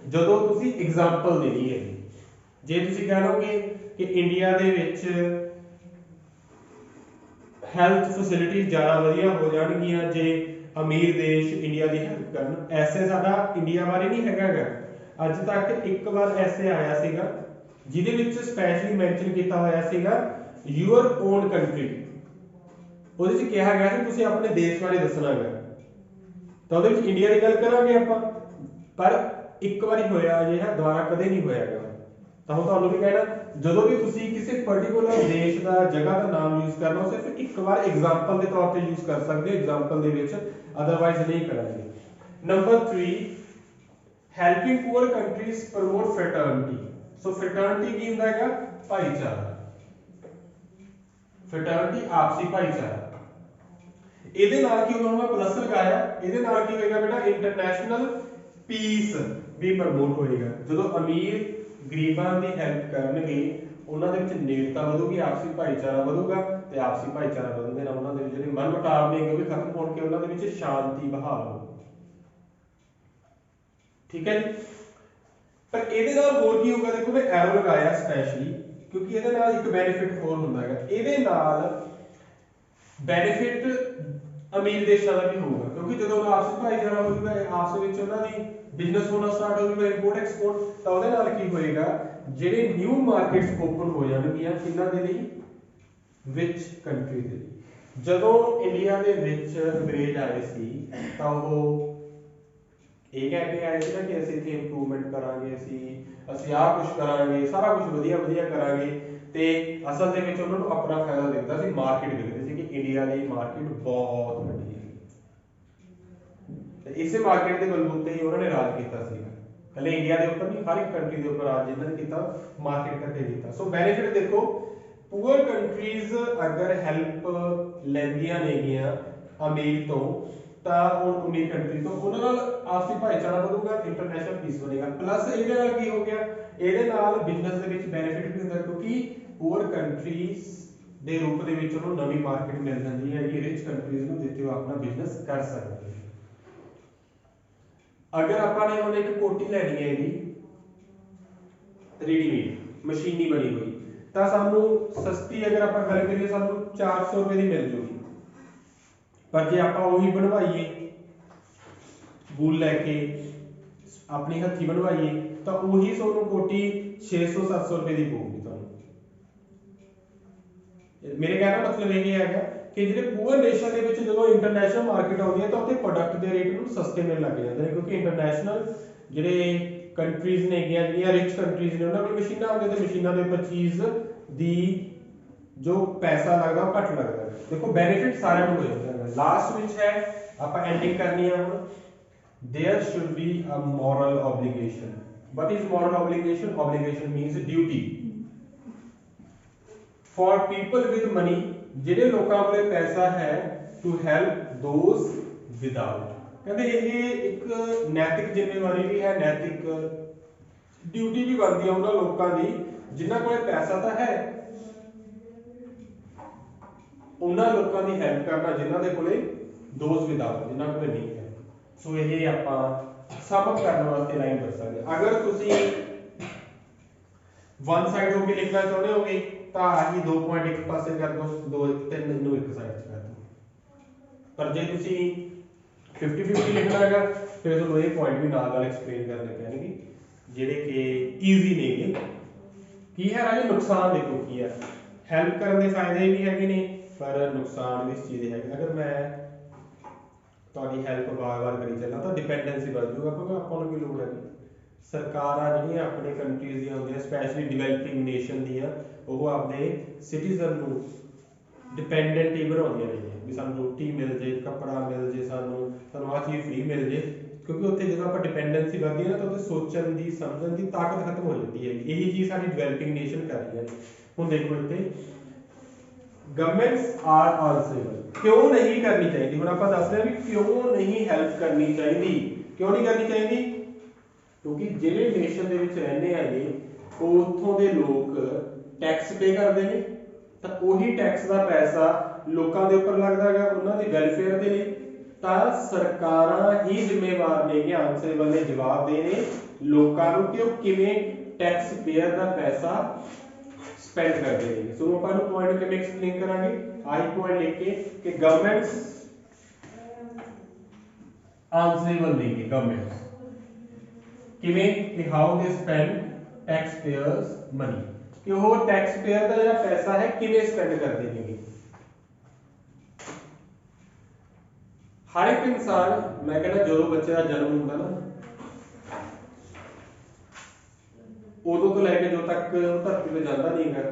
ਜਦੋਂ ਤੁਸੀਂ ਐਗਜ਼ਾਮਪਲ ਦੇਣੀ ਹੈ। ਜੇ ਤੁਸੀਂ ਕਹਿ ਲਓਗੇ ਕਿ ਇੰਡੀਆ ਦੇ ਵਿੱਚ ਹੈਲਥ ਫੈਸਿਲਿਟੀ ਜ਼ਿਆਦਾ ਵਧੀਆ ਹੋ ਜਾਣਗੀਆਂ ਜੇ ਅਮੀਰ ਦੇਸ਼ ਇੰਡੀਆ ਦੀ ਹੈਲਪ ਕਰਨ, ਐਸੇ ਸਾਡਾ ਇੰਡੀਆ ਬਾਰੇ ਨਹੀਂ ਹੈਗਾ। ਅੱਜ ਤੱਕ ਇੱਕ ਵਾਰ ਐਸੇ ਆਇਆ ਸੀਗਾ ਜਿਹਦੇ ਵਿੱਚ ਸਪੈਸ਼ਲੀ ਮੈਂਸ਼ਨ ਕੀਤਾ ਹੋਇਆ ਸੀਗਾ ਯੂਅਰ ਓਨ ਕੰਟਰੀ। ਉਹਦੇ ਵਿੱਚ ਕਿਹਾ ਗਿਆ ਸੀ ਤੁਸੀਂ ਆਪਣੇ ਦੇਸ਼ ਬਾਰੇ ਦੱਸਣਾ ਹੈ। ਤਾਂ ਉਹਦੇ ਵਿੱਚ ਇੰਡੀਆ ਦੀ ਗੱਲ ਕਰਾਂਗੇ ਆਪਾਂ, ਪਰ ਇੱਕ ਵਾਰੀ ਹੋਇਆ ਅਜਿਹਾ, ਦੁਬਾਰਾ ਕਦੇ ਨਹੀਂ ਹੋਇਆਗਾ। ਤਾਂ ਹੁਣ ਤੁਹਾਨੂੰ ਵੀ ਕਹਿਣਾ, ਜਦੋਂ ਵੀ ਤੁਸੀਂ ਕਿਸੇ ਪਾਰਟਿਕੂਲਰ ਦੇਸ਼ ਦਾ ਜਗ੍ਹਾ ਦਾ ਨਾਮ ਯੂਜ਼ ਕਰਨਾ, ਉਹ ਸਿਰਫ ਇੱਕ ਵਾਰ ਐਗਜ਼ਾਮਪਲ ਦੇ ਤੌਰ ਤੇ ਯੂਜ਼ ਕਰ ਸਕਦੇ ਹੋ, ਐਗਜ਼ਾਮਪਲ ਦੇ ਵਿੱਚ, ਅਦਰਵਾਈਜ਼ ਨਹੀਂ ਕਰਾਂਗੇ। Number 3, helping poor countries promote fraternity. So fraternity ਕੀ ਹੁੰਦਾ ਹੈਗਾ? ਭਾਈਚਾਰਾ। ਫ੍ਰੈਟਰਨਿਟੀ ਆਪਸੀ ਭਾਈਚਾਰਾ। ਇਹਦੇ ਨਾਲ ਕੀ ਹੋਊਗਾ? ਮੈਂ ਪਲੱਸ ਲਗਾਇਆ, ਇਹਦੇ ਨਾਲ ਕੀ ਹੋਏਗਾ ਬੇਟਾ? ਇੰਟਰਨੈਸ਼ਨਲ ਪੀਸ ਵੀ ਪ੍ਰਮੋਟ ਹੋਏਗਾ। ਜਦੋਂ ਅਮੀਰ ਗਰੀਬਾਂ ਦੀ ਹੈਲਪ ਕਰਨਗੇ, ਉਹਨਾਂ ਦੇ ਵਿੱਚ ਨੇੜਤਾ ਵਧੂਗੀ, ਆਪਸੀ ਭਾਈਚਾਰਾ ਵਧੂਗਾ, ਤੇ ਆਪਸੀ ਭਾਈਚਾਰਾ ਵਧਣ ਦੇ ਨਾਲ ਉਹਨਾਂ ਦੇ ਜਿਹੜੇ ਮਨਮੁਟਾਵ ਨੇ ਉਹ ਵੀ ਖਤਮ ਹੋਣਗੇ, ਉਹਨਾਂ ਦੇ ਵਿੱਚ ਸ਼ਾਂਤੀ ਬਹਾਲ ਹੋਊਗੀ। ਠੀਕ ਹੈ ਜੀ। ਪਰ ਇਹਦੇ ਨਾਲ ਹੋਰ ਕੀ ਹੋਊਗਾ? ਦੇਖੋ ਮੈਂ ਐਰੋ ਲਗਾਇਆ ਸਪੈਸ਼ਲੀ, ਕਿਉਂਕਿ ਇਹਦੇ ਨਾਲ ਇੱਕ ਬੈਨੀਫਿਟ ਹੋਰ ਹੁੰਦਾ ਹੈਗਾ। ਇਹਦੇ ਨਾਲ ਬੈਨੀਫਿਟ ਅਮੀਰ ਦੇਸ਼ਾਂ ਦਾ ਵੀ ਹੋਊਗਾ, ਕਿਉਂਕਿ ਜਦੋਂ ਆਪਸੀ ਭਾਈਚਾਰਾ ਹੋਊਗਾ, ਆਪਸ ਵਿੱਚ ਉਹਨਾਂ ਦੀ ਬਿਜ਼ਨਸ ਹੋਣਾ ਸਟਾਰਟ ਹੋ ਜਾਊਗਾ, ਇੰਪੋਰਟ ਐਕਸਪੋਰਟ, ਤਾਂ ਉਹਦੇ ਨਾਲ ਕੀ ਹੋਏਗਾ? ਜਿਹੜੇ ਨਿਊ ਮਾਰਕੀਟਸ ਓਪਨ ਹੋ ਜਾਣਗੀਆਂ ਕਿਹਨਾਂ ਦੇ ਲਈ? ਵਿਚ ਕੰਟਰੀ ਦੇ ਲਈ। ਜਦੋਂ ਇੰਡੀਆ ਦੇ ਵਿੱਚ ਅੰਗਰੇਜ਼ ਆਏ ਸੀ ਤਾਂ ਉਹ ਇਹ ਕਹਿ ਕੇ ਆਏ ਸੀ ਨਾ ਕਿ ਅਸੀਂ ਇੱਥੇ ਇੰਪਰੂਵਮੈਂਟ ਕਰਾਂਗੇ, ਅਸੀਂ ਆਹ ਕੁਝ ਕਰਾਂਗੇ, ਸਾਰਾ ਕੁਝ ਵਧੀਆ ਵਧੀਆ ਕਰਾਂਗੇ, ਤੇ ਅਸਲ ਦੇ ਵਿੱਚ ਉਹਨਾਂ ਨੂੰ ਆਪਣਾ ਫਾਇਦਾ ਦਿਖਦਾ ਸੀ, ਮਾਰਕੀਟ ਦਿਖਦੀ ਸੀ ਕਿ ਇੰਡੀਆ ਦੀ ਮਾਰਕੀਟ ਬਹੁਤ ਵੱਡੀ ਹੈ, ਤੇ ਇਸੇ ਮਾਰਕੀਟ ਦੇ ਬਲਬੂਤੇ ਹੀ ਉਹਨਾਂ ਨੇ ਰਾਜ ਕੀਤਾ ਸੀ। ਕੱਲੇ ਇੰਡੀਆ ਦੇ ਉੱਪਰ ਨਹੀਂ, ਹਰ ਇੱਕ ਕੰਟਰੀ ਦੇ ਉੱਪਰ ਰਾਜ ਜਿਨ੍ਹਾਂ ਨੇ ਕੀਤਾ, ਮਾਰਕੀਟ ਕਰਕੇ ਕੀਤਾ। ਸੋ ਬੈਨੀਫਿਟ ਦੇਖੋ, ਪੂਅਰ ਕੰਟਰੀਜ਼ ਅਗਰ ਹੈਲਪ ਲੈਂਦੀਆਂ ਨੇਗੀਆਂ ਅਮੀਰ ਤੋਂ, ਤਾਂ ਉਹ ਅਮੀਰ ਕੰਟਰੀ ਤੋਂ, ਉਹਨਾਂ ਨਾਲ ਆਪਸੀ ਭਾਈਚਾਰਾ ਵਧੂਗਾ, ਇੰਟਰਨੈਸ਼ਨਲ ਪੀਸ ਬਣੇਗਾ। ਪਲੱਸ ਇਹਦੇ ਨਾਲ ਕੀ ਹੋ ਗਿਆ? ਇਹਦੇ ਨਾਲ ਬਿਜ਼ਨਸ ਦੇ ਵਿੱਚ ਬੈਨੀਫਿਟ ਵੀ ਹੁੰਦਾ, ਕਿਉਂਕਿ ਪੂਅਰ ਕੰਟਰੀਜ਼ ਦੇ ਰੂਪ ਦੇ ਵਿੱਚ ਉਹਨੂੰ ਨਵੀਂ ਮਾਰਕੀਟ ਮਿਲ ਜਾਂਦੀ ਹੈ ਰਿਚ ਕੰਟਰੀਜ਼ ਨੂੰ, ਜਿੱਥੇ ਉਹ ਆਪਣਾ ਬਿਜ਼ਨਸ ਕਰ ਸਕਦੇ ਨੇ। ਅਗਰ ਆਪਾਂ ਨੇ ਹੁਣ ਇੱਕ ਕੋਟੀ ਲੈਣੀ ਹੈ ਇਹਦੀ ਰੈਡੀਮੇਡ ਮਸ਼ੀਨੀ ਬਣੀ ਹੋਈ, ਤਾਂ ਸਾਨੂੰ ਸਸਤੀ ਅਗਰ ਆਪਾਂ ਗੱਲ ਕਰੀਏ ਸਾਨੂੰ 400 ਰੁਪਏ ਦੀ ਮਿਲ ਜੂਗੀ। ਪਰ ਜੇ ਆਪਾਂ ਉਹੀ ਬਣਵਾਈਏ, ਵੂਲ ਲੈ ਕੇ ਆਪਣੀ ਹੱਥੀ ਬਣਵਾਈਏ, ਤਾਂ ਉਹੀ ਤੁਹਾਨੂੰ ਕੋਟੀ 600-700 ਰੁਪਏ ਦੀ ਪਊਗੀ ਤੁਹਾਨੂੰ। ਮੇਰੇ ਕਹਿਣ ਦਾ ਮਤਲਬ ਇਹ ਹੈਗਾ ਕਿ ਜਿਹੜੇ ਪੂਅਰ ਨੇਸ਼ਨ ਦੇ ਵਿੱਚ ਜਦੋਂ ਇੰਟਰਨੈਸ਼ਨਲ ਮਾਰਕੀਟ ਆਉਂਦੀ ਹੈ, ਤਾਂ ਉੱਥੇ ਪ੍ਰੋਡਕਟ ਦੇ ਰੇਟ ਨੂੰ ਸਸਤੇ ਮਿਲਣ ਲੱਗ ਜਾਂਦੇ ਨੇ, ਕਿਉਂਕਿ ਇੰਟਰਨੈਸ਼ਨਲ ਜਿਹੜੇ ਕੰਟਰੀਜ਼ ਨੇ ਜਿਹੜੀਆਂ ਰਿਚ ਕੰਟਰੀਜ਼ ਨੇ, ਉਹਨਾਂ ਕੋਲ ਮਸ਼ੀਨਾਂ ਹੁੰਦੀਆਂ, ਤੇ ਮਸ਼ੀਨਾਂ ਦੇ ਉੱਪਰ ਚੀਜ਼ ਦੀ ਜੋ ਪੈਸਾ ਲੱਗਦਾ ਉਹ ਘੱਟ ਲੱਗਦਾ। ਦੇਖੋ ਬੈਨੀਫਿਟ ਸਾਰਿਆਂ ਨੂੰ ਹੋ ਜਾਂਦਾ ਹੈ। ਲਾਸਟ ਵਿੱਚ ਹੈ, ਆਪਾਂ ਐਂਡਿੰਗ ਕਰਨੀ ਹੈ ਹੁਣ। There should be a moral obligation. What is moral obligation? Obligation means duty. For people with money, ਜਿਹੜੇ ਲੋਕਾਂ ਕੋਲੇ ਪੈਸਾ ਹੈ, to help those without. ਕਹਿੰਦੇ ਇਹ ਇੱਕ ਨੈਤਿਕ ਜ਼ਿੰਮੇਵਾਰੀ ਵੀ ਹੈ, ਨੈਤਿਕ ਡਿਊਟੀ ਵੀ ਬਣਦੀ ਹੈ ਉਹਨਾਂ ਲੋਕਾਂ ਦੀ ਜਿਨ੍ਹਾਂ ਕੋਲੇ ਪੈਸਾ ਤਾਂ ਹੈ, ਉਹਨਾਂ ਲੋਕਾਂ ਦੀ ਹੈਲਪ ਕਰਨਾ ਜਿਨ੍ਹਾਂ ਦੇ ਕੋਲੇ those without, ਜਿਨ੍ਹਾਂ ਕੋਲੇ ਨਹੀਂ ਹੈ। ਸੋ ਇਹ ਆਪਾਂ ਸਮ ਅਪ ਕਰਨ ਵਾਸਤੇ ਲਾਈਨ ਕਰ ਸਕਦੇ। ਅਗਰ ਤੁਸੀਂ ਵਨ ਸਾਈਡ ਹੋ ਕੇ ਲਿਖਣਾ ਚਾਹੁੰਦੇ ਹੋਗੇ ਤਾਂ ਆਹੀ 2 ਪੁਆਇੰਟ ਇੱਕ ਪਾਸੇ ਕਰ ਦੋ, 2 3 ਨੂੰ ਇੱਕ ਸਾਈਡ ਤੇ ਕਰ ਦੋ। ਪਰ ਜੇ ਤੁਸੀਂ 50-50 ਲਿਖਣਾ ਹੈਗਾ, ਫਿਰ ਤੁਹਾਨੂੰ ਇਹ ਪੁਆਇੰਟ ਵੀ ਨਾਲ ਨਾਲ ਐਕਸਪਲੇਨ ਕਰਨੇ ਪੈਣਗੇ, ਜਿਹੜੇ ਕਿ ਈਜ਼ੀ ਨੇਗੇ। ਕੀ ਹੈ ਰਾਜੇ ਨੁਕਸਾਨ? ਦੇਖੋ ਕੀ ਹੈ, ਹੈਲਪ ਕਰਨ ਦੇ ਫਾਇਦੇ ਵੀ ਹੈਗੇ ਨੇ, ਪਰ ਨੁਕਸਾਨ ਵੀ ਇਸ ਚੀਜ਼ ਦੇ ਹੈਗੇ। ਅਗਰ ਮੈਂ ਤੁਹਾਡੀ ਹੈਲਪ ਵਾਰ-ਵਾਰ ਕਰੀ ਚੱਲਾਂ ਤਾਂ ਡਿਪੈਂਡੈਂਸੀ ਵੱਧ ਜਾਊਗਾ, ਕਿਉਂਕਿ ਆਪਾਂ ਨੂੰ ਕੀ ਲੋੜ ਹੈ? ਸਰਕਾਰਾਂ ਜਿਹੜੀਆਂ ਆਪਣੇ ਕੰਟਰੀਜ਼ ਦੀਆਂ ਹੁੰਦੀਆਂ, ਸਪੈਸ਼ਲੀ ਡਿਵੈਲਪਿੰਗ ਨੇਸ਼ਨ ਦੀਆਂ, ਉਹ ਆਪਣੇ ਸਿਟੀਜ਼ਨ ਨੂੰ ਡਿਪੈਂਡੈਂਟ ਹੀ ਬਣਾਉਂਦੀਆਂ ਨੇ ਵੀ ਸਾਨੂੰ ਰੋਟੀ ਮਿਲ ਜੇ, ਕੱਪੜਾ ਮਿਲ ਜੇ, ਸਾਨੂੰ ਆਹ ਚੀਜ਼ ਫ੍ਰੀ ਮਿਲ ਜੇ। ਕਿਉਂਕਿ ਉੱਥੇ ਜਦੋਂ ਆਪਾਂ ਡਿਪੈਂਡੈਂਸੀ ਵਧਦੀ ਹੈ ਨਾ, ਤਾਂ ਉੱਥੇ ਸੋਚਣ ਦੀ, ਸਮਝਣ ਦੀ ਤਾਕਤ ਖਤਮ ਹੋ ਜਾਂਦੀ ਹੈ। ਇਹੀ ਚੀਜ਼ ਸਾਡੀ ਡਿਵੈਲਪਿੰਗ ਨੇਸ਼ਨ ਕਰ ਰਹੀ ਹੈ। ਹੁਣ ਦੇਖੋ ਇੱਥੇ ਗਵਰਨਮੈਂਟਸ ਆਰ ਆਨਸਰੇਬਲ, ਕਿਉਂ ਨਹੀਂ ਕਰਨੀ ਚਾਹੀਦੀ? ਹੁਣ ਆਪਾਂ ਦੱਸ ਰਹੇ ਹਾਂ ਵੀ ਕਿਉਂ ਨਹੀਂ ਹੈਲਪ ਕਰਨੀ ਚਾਹੀਦੀ। ਕਿਉਂ ਨਹੀਂ ਕਰਨੀ ਚਾਹੀਦੀ? ਕਿਉਂਕਿ ਜਿਹੜੇ ਨੇਸ਼ਨ ਦੇ ਵਿੱਚ ਰਹਿੰਦੇ ਆਗੇ, ਉਹ ਉੱਥੋਂ ਦੇ ਲੋਕ ਟੈਕਸ ਪੇ ਕਰਦੇ ਨੇ, ਤਾਂ ਉਹੀ ਟੈਕਸ ਦਾ ਪੈਸਾ ਲੋਕਾਂ ਦੇ ਉੱਪਰ ਲੱਗਦਾ ਹੈਗਾ ਉਹਨਾਂ ਦੀ ਵੈਲਫੇਅਰ ਦੇ ਲਈ। ਤਾਂ ਸਰਕਾਰਾਂ ਹੀ ਜ਼ਿੰਮੇਵਾਰ ਨੇ ਕਿ ਆਨਸਰੇਬਲ ਨੇ ਜਵਾਬ ਦੇ ਨੇ ਲੋਕਾਂ ਨੂੰ ਕਿ ਉਹ ਕਿਵੇਂ ਟੈਕਸ ਪੇਅਰ ਦਾ ਪੈਸਾ ਸਪੈਂਡ ਕਰਦੇ ਨੇ। ਸੋ ਆਪਾਂ ਨੂੰ ਪੁਆਇੰਟ ਕਿਵੇਂ ਐਕਸਪਲੇਨ ਕਰਾਂਗੇ? ਆਹੀ ਪੁਆਇੰਟ ਲਿਖ ਕੇ ਕਿ ਗਵਰਨਮੈਂਟਸ ਆਨਸਰੇਬਲ ਨੇਗੇ, ਗਵਰਨਮੈਂਟਸ ਕਿਵੇਂ, ਕਿ how they spend tax payers money कि वो टैक्स पेयर का जो पैसा है किवें स्पेंड करते हैं। हर एक इंसान मैं कहना जो बच्चे का जन्म होंगे ना उदों तो लैके जो तक धरती पर जाता नहीं है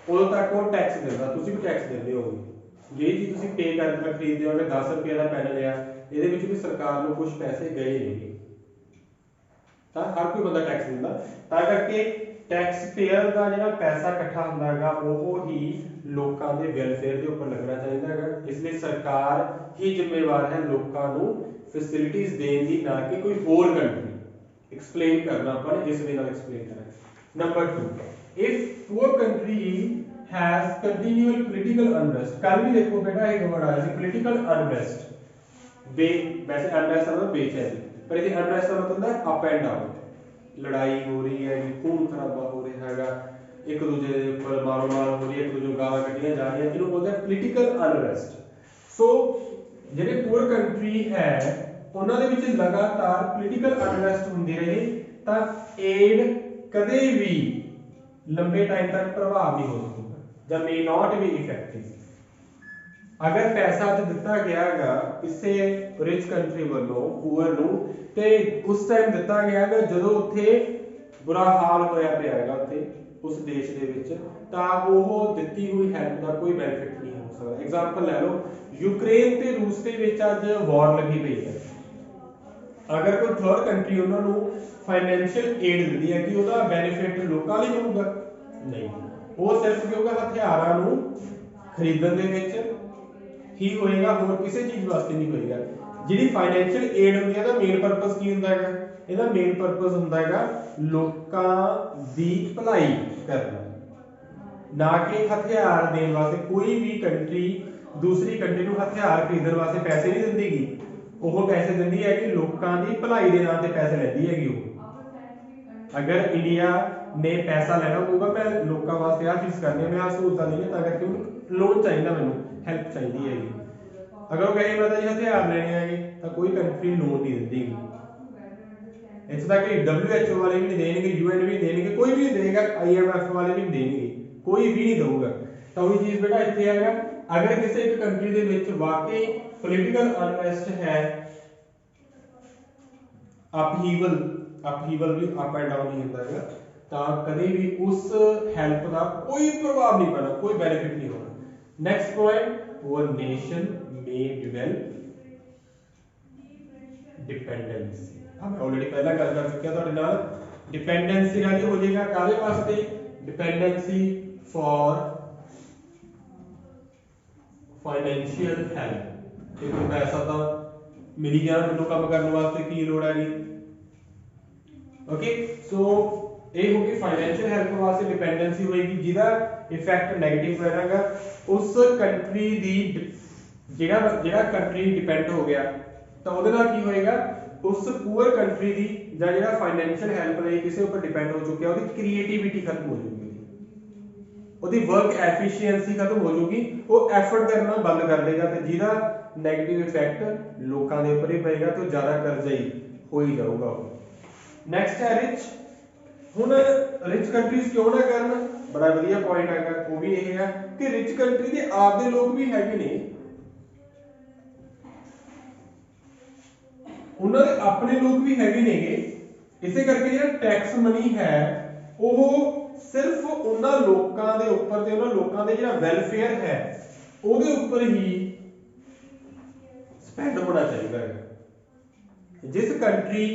उदों तक वो टैक्स देता, तुसी भी टैक्स देते होगे। जी चीज तुसी पे करके खरीदते हो, अगर 10 रुपये का पेन लिया ये भी सरकार को कुछ पैसे गए नहीं, तो हर कोई बंदा टैक्स दिंदा, तां करके टैक्स पेयर का जो पैसा इकट्ठा होंदा है वो ही लोगों के वेलफेयर के उपर लगना चाहिए है। इसलिए सरकार ही जिम्मेवार है लोगों को फैसिलिटीज देने की, ना कि कोई होर कंट्री। एक्सप्लेन करना अपन इस वे नाल एक्सप्लेन करेंगे। Number 2, if poor country has continual political unrest, कल भी देखो बेटा एक वर्ड आया सी पॉलिटिकल अनरेस्ट, बे वैसे अनरेस्ट मतलब बेचैनी, पर ये अनरेस्ट का मतलब है अप एंड डाउन, लड़ाई हो रही है, खून खराबा हो रहा है, एक दूसरे के ऊपर मारो मार हो रही है, एक दूसरे को गालां कढ़ियां जा रही है, इन्हों बोलते हैं पॉलिटिकल अनरेस्ट। सो ਜਿਹੜੇ ਪੂਅਰ ਕੰਟਰੀ ਹੈ ਉਹਨਾਂ ਦੇ ਵਿੱਚ ਲਗਾਤਾਰ ਪੋਲੀਟੀਕਲ ਅਨਰੈਸਟ ਹੁੰਦੀ ਰਹੇ ਤਾਂ ਏਡ ਕਦੇ ਵੀ ਲੰਬੇ ਟਾਈਮ ਤੱਕ ਪ੍ਰਭਾਵ ਨਹੀਂ ਹੋ ਸਕੂਗਾ ਜਾਂ may not be effective। अगर पैसा तो दिता गया है किसी रिच कंट्री वालों पुअर नूं ते उस टाइम दिता गया है जदों उत्थे बुरा हाल होया पिया है उत्थे उस देश दे विच, तां ओह दित्ती हुई हेल्प का कोई बेनिफिट नहीं हो सकता। एग्जांपल ले लो यूक्रेन ते रूस दे विच अज वॉर लगी पई है, अगर कोई थर्ड कंट्री उन्होंने फाइनेंशियल एड दिंदी है कि उसका बेनिफिट लोकां लई होऊगा नहीं, वो सिर्फ क्योंकि हथियारां नूं खरीदण दे विच ही होएगा, होर किसी चीज वास्ते नहीं होएगा। जिहड़ी फाइनेंशियल एड हुंदी है दा मेन पर्पस की हुंदा है, ਇਹਦਾ मेन पर्पस ਹੁੰਦਾ ਹੈਗਾ ਲੋਕਾਂ ਦੀ ਭਲਾਈ ਕਰਨਾ, ਨਾ ਕਿ ਹਥਿਆਰ ਦੇਣ ਵਾਸਤੇ। ਕੋਈ ਵੀ ਕੰਟਰੀ ਦੂਸਰੀ ਕੰਟਰੀ ਨੂੰ ਹਥਿਆਰ ਖਰੀਦਣ ਵਾਸਤੇ ਪੈਸੇ ਨਹੀਂ ਦਿੰਦੀਗੀ, ਉਹ ਪੈਸੇ ਦਿੰਦੀ ਹੈ ਕਿ ਲੋਕਾਂ ਦੀ ਭਲਾਈ ਦੇ ਨਾਮ ਤੇ ਪੈਸੇ ਲੈਂਦੀ ਹੈਗੀ ਉਹ। ਅਗਰ ਇੰਡੀਆ ਨੇ ਪੈਸਾ ਲੈਣਾ ਹੋਊਗਾ ਮੈਂ ਲੋਕਾਂ ਵਾਸਤੇ ਆਹ ਚੀਜ਼ ਕਰਨੀ ਹੈ, ਮੈਂ ਆਹ ਸਹੂਲਤਾਂ ਦੇਣੀਆਂ, ਤਾਂ ਕਰਕੇ ਉਹਨੂੰ ਲੋਨ ਚਾਹੀਦਾ, ਮੈਨੂੰ ਹੈਲਪ ਚਾਹੀਦੀ ਹੈਗੀ। अगर वो कहे मैं तो ये हथियार लेने हैं तो कोई कंट्री लोन नहीं देती, इत्थे तक कि WHO वाले भी नहीं देंगे, UN भी देंगे, कोई भी नहीं देगा, IMF वाले भी नहीं देंगे, कोई भी नहीं देगा। तो वही चीज बेटा इत्थे है, अगर किसी एक कंट्री दे विच वाकई पॉलिटिकल अनरेस्ट है, अपहीवल भी अप एंड डाउन नहीं होता है, तो कभी भी उस हेल्प का कोई प्रभाव नहीं पड़ना, कोई बेनिफिट नहीं होना। Next point, poor nation may develop dependency। हम ऑलरेडी पहला गल कर चुके हैं ਤੁਹਾਡੇ ਨਾਲ। डिपेंडेंसी ਨਾਲ हो जाएगा कादे वास्ते, डिपेंडेंसी फॉर फाइनेंशियल हेल्प, कि कोई पैसा तो मिली जाना मैनू काम करने वास्ते की लोड़ हैगी। ओके सो ये होगी फाइनेंशियल हेल्प वास्ते डिपेंडेंसी होएगी, जिहदा इफेक्ट नेगेटिव रहेगा उस कंट्री दी ਜਿਹੜਾ ਕੰਟਰੀ ਡਿਪੈਂਡ ਹੋ ਗਿਆ ਤਾਂ ਉਹਦੇ ਨਾਲ ਕੀ ਹੋਏਗਾ, ਉਸ ਪੂਅਰ ਕੰਟਰੀ ਦੀ ਜਾਂ ਜਿਹੜਾ ਫਾਈਨੈਂਸ਼ੀਅਲ ਹੈਲਪ ਲਈ ਕਿਸੇ ਉੱਪਰ ਡਿਪੈਂਡ ਹੋ ਚੁੱਕਿਆ ਉਹਦੀ ਕ੍ਰੀਏਟੀਵਿਟੀ ਖਤਮ ਹੋ ਜਾਊਗੀ, ਉਹਦੀ ਵਰਕ ਐਫੀਸ਼ੀਐਂਸੀ ਖਤਮ ਹੋ ਜਾਊਗੀ, ਉਹ ਐਫਰਟ ਕਰਨਾ ਬੰਦ ਕਰ ਦੇਗਾ ਤੇ ਜਿਹਦਾ ਨੈਗੇਟਿਵ ਇਫੈਕਟ ਲੋਕਾਂ ਦੇ ਉੱਪਰ ਹੀ ਪਏਗਾ ਤੇ ਉਹ ਜ਼ਿਆਦਾ ਕਰਜ਼ਾਈ ਹੋ ਹੀ ਜਾਊਗਾ। ਨੈਕਸਟ ਹੈ ਰਿਚ। ਹੁਣ ਰਿਚ ਕੰਟਰੀਜ਼ ਕਿਉਂ ਨਾ ਕਰਨ, ਬੜਾ ਵਧੀਆ ਪੁਆਇੰਟ ਹੈਗਾ, ਉਹ ਵੀ ਇਹ ਹੈ ਕਿ ਰਿਚ ਕੰਟਰੀ ਦੇ ਆਪਦੇ ਲੋਕ ਵੀ ਹੈਗੇ ਨੇ, ਉਹਨਾਂ ਦੇ ਆਪਣੇ ਲੋਕ ਵੀ ਹੈਗੇ ਨੇਗੇ, ਇਸੇ ਕਰਕੇ ਜਿਹੜਾ ਟੈਕਸ ਮਨੀ ਹੈ ਉਹ ਸਿਰਫ ਉਹਨਾਂ ਲੋਕਾਂ ਦੇ ਉੱਪਰ ਤੇ ਉਹਨਾਂ ਲੋਕਾਂ ਦੇ ਜਿਹੜਾ ਵੈਲਫੇਅਰ ਹੈ ਉਹਦੇ ਉੱਪਰ ਹੀ ਸਪੈਂਡ ਹੋਣਾ ਚਾਹੀਦਾ ਹੈ। ਜਿਸ ਕੰਟਰੀ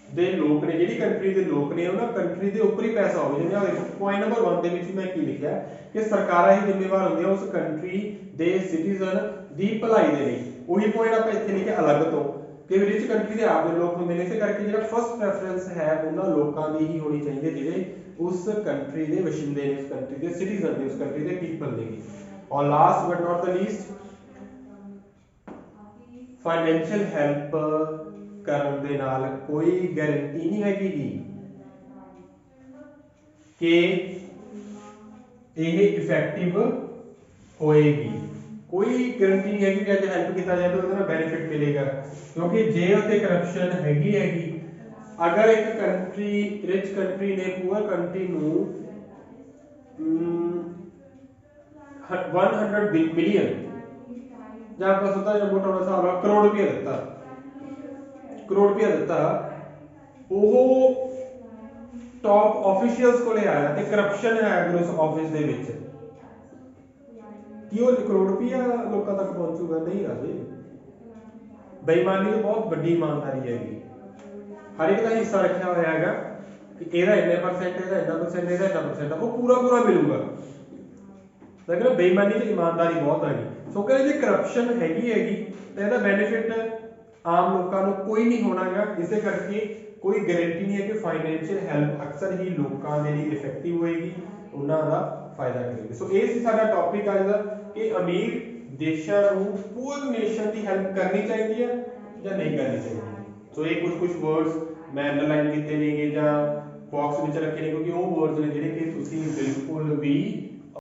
ਦੇ ਲੋਕ ਨੇ, ਜਿਹੜੀ ਕੰਟਰੀ ਦੇ ਲੋਕ ਨੇ, ਉਹਨਾਂ ਕੰਟਰੀ ਦੇ ਉੱਪਰ ਹੀ ਪੈਸਾ ਹੋਵੇ। ਜਿਵੇਂ ਆ ਦੇਖੋ ਪੁਆਇੰਟ ਨੰਬਰ 1 ਦੇ ਵਿੱਚ ਮੈਂ ਕੀ ਲਿਖਿਆ ਕਿ ਸਰਕਾਰਾਂ ਹੀ ਜ਼ਿੰਮੇਵਾਰ ਹੁੰਦੀਆਂ ਉਸ ਕੰਟਰੀ ਦੇ ਸਿਟੀਜ਼ਨ ਦੀ ਭਲਾਈ ਦੇ ਲਈ। ਉਹੀ ਪੁਆਇੰਟ ਆਪਾਂ ਇੱਥੇ ਲਿਖਿਆ ਅਲੱਗ ਤੋਂ ਕਿ ਰਿਚ ਕੰਟਰੀ ਦੇ ਆਪਦੇ ਲੋਕ ਹੁੰਦੇ ਨੇ, ਇਸੇ ਕਰਕੇ ਜਿਹੜਾ ਫਸਟ ਪ੍ਰੈਫਰੈਂਸ ਹੈ ਉਹਨਾਂ ਲੋਕਾਂ ਦੀ ਹੀ ਹੋਣੀ ਚਾਹੀਦੀ ਹੈ ਜਿਹੜੇ ਉਸ ਕੰਟਰੀ ਦੇ ਵਸਿੰਦੇ ਨੇ, ਉਸ ਕੰਟਰੀ ਦੇ ਸਿਟੀਜ਼ਨ ਨੇ, ਉਸ ਕੰਟਰੀ ਦੇ ਪੀਪਲ ਨੇ। ਔਰ last but not the least, financial help ਕਰਨ ਦੇ ਨਾਲ ਕੋਈ ਗਾਰੰਟੀ ਨਹੀਂ ਹੈਗੀ ਕਿ ਇਹ ਇਫੈਕਟਿਵ ਹੋਏਗੀ, कोई गारंटी नहीं है कि अज हेल्प किया जाए तो बेनिफिट मिलेगा, क्योंकि जे उत्ते करप्शन हैगी अगर एक कंट्री रिच कंट्री ने पुअर कंट्री ਨੂੰ 100 मिलियन ਜਾਂ ਆਪਾਂ ਸਿੱਧਾ ਜਿਹਾ ਮੋਟਾ ਮੋਟਾ ਹਿਸਾਬ ਨਾਲ ਕਰੋੜ ਰੁਪਇਆ ਦਿੱਤਾ ਉਹ ਟੌਪ ਆਫੀਸ਼ੀਅਲਸ ਕੋਲੇ ਆਇਆ ਤੇ ਕਰਪਸ਼ਨ ਹੈ ਅਗਰ ਉਸ ਆਫਿਸ ਦੇ ਵਿੱਚ ਕੀ ਉਹ ਕਰੋੜ ਰੁਪਇਆ ਲੋਕਾਂ ਤੱਕ ਪਹੁੰਚੂਗਾ? ਨਹੀਂ ਰਾਜੇ, ਬੇਈਮਾਨੀ ਤਾਂ ਬਹੁਤ ਵੱਡੀ ਇਮਾਨਦਾਰੀ ਹੈਗੀ। ਹਰ ਇੱਕ ਦਾ ਹਿੱਸਾ ਰੱਖਿਆ ਹੋਇਆ ਹੈਗਾ ਕਿ ਇਹਦਾ ਇੰਨੇ ਪਰਸੈਂਟ, ਇਹਦਾ ਇੰਨਾ ਪਰਸੈਂਟ, ਇਹਦਾ ਇੰਨਾ ਪਰਸੈਂਟ, ਉਹ ਪੂਰਾ ਮਿਲੂਗਾ। ਲੇਕਿਨ ਬੇਈਮਾਨੀ ਤੇ ਇਮਾਨਦਾਰੀ ਬਹੁਤ ਹੈਗੀ। ਸੋ ਕਹਿੰਦੇ ਜੇ ਕਰਪਸ਼ਨ ਹੈਗੀ ਤਾਂ ਇਹਦਾ ਬੈਨੀਫਿਟ ਆਮ ਲੋਕਾਂ ਨੂੰ ਕੋਈ ਨਹੀਂ ਹੋਣਾਗਾ। ਇਸੇ ਕਰਕੇ ਕੋਈ ਗਾਰੰਟੀ ਨਹੀਂ ਹੈ ਕਿ ਫਾਈਨੈਂਸ਼ੀਅਲ ਹੈਲਪ ਅਕਸਰ ਹੀ ਲੋਕਾਂ ਦੇ ਲਈ ਇਫੈਕਟਿਵ ਹੋਏਗੀ, ਉਹਨਾਂ ਦਾ ਫਾਇਦਾ ਕਰੇਗੀ। ਸੋ ਇਹ ਸੀ ਸਾਡਾ ਟੌਪਿਕ ਅੱਜ ਦਾ ਕਿ ਅਮੀਰ ਦੇਸ਼ਾਂ ਨੂੰ ਪੂਅਰ ਨੇਸ਼ਨ ਦੀ ਹੈਲਪ ਕਰਨੀ ਚਾਹੀਦੀ ਹੈ ਜਾਂ ਨਹੀਂ ਕਰਨੀ ਚਾਹੀਦੀ। ਸੋ ਇਹ ਕੁਝ ਵਰਡਸ ਮੈਂ ਅੰਡਰਲਾਈਨ ਕੀਤੇ ਨੇਗੇ ਜਾਂ ਬਾਕਸ ਵਿੱਚ ਰੱਖੇ ਨੇ, ਕਿਉਂਕਿ ਉਹ ਵਰਡਸ ਨੇ ਜਿਹੜੇ ਕਿ ਤੁਸੀਂ ਬਿਲਕੁਲ ਵੀ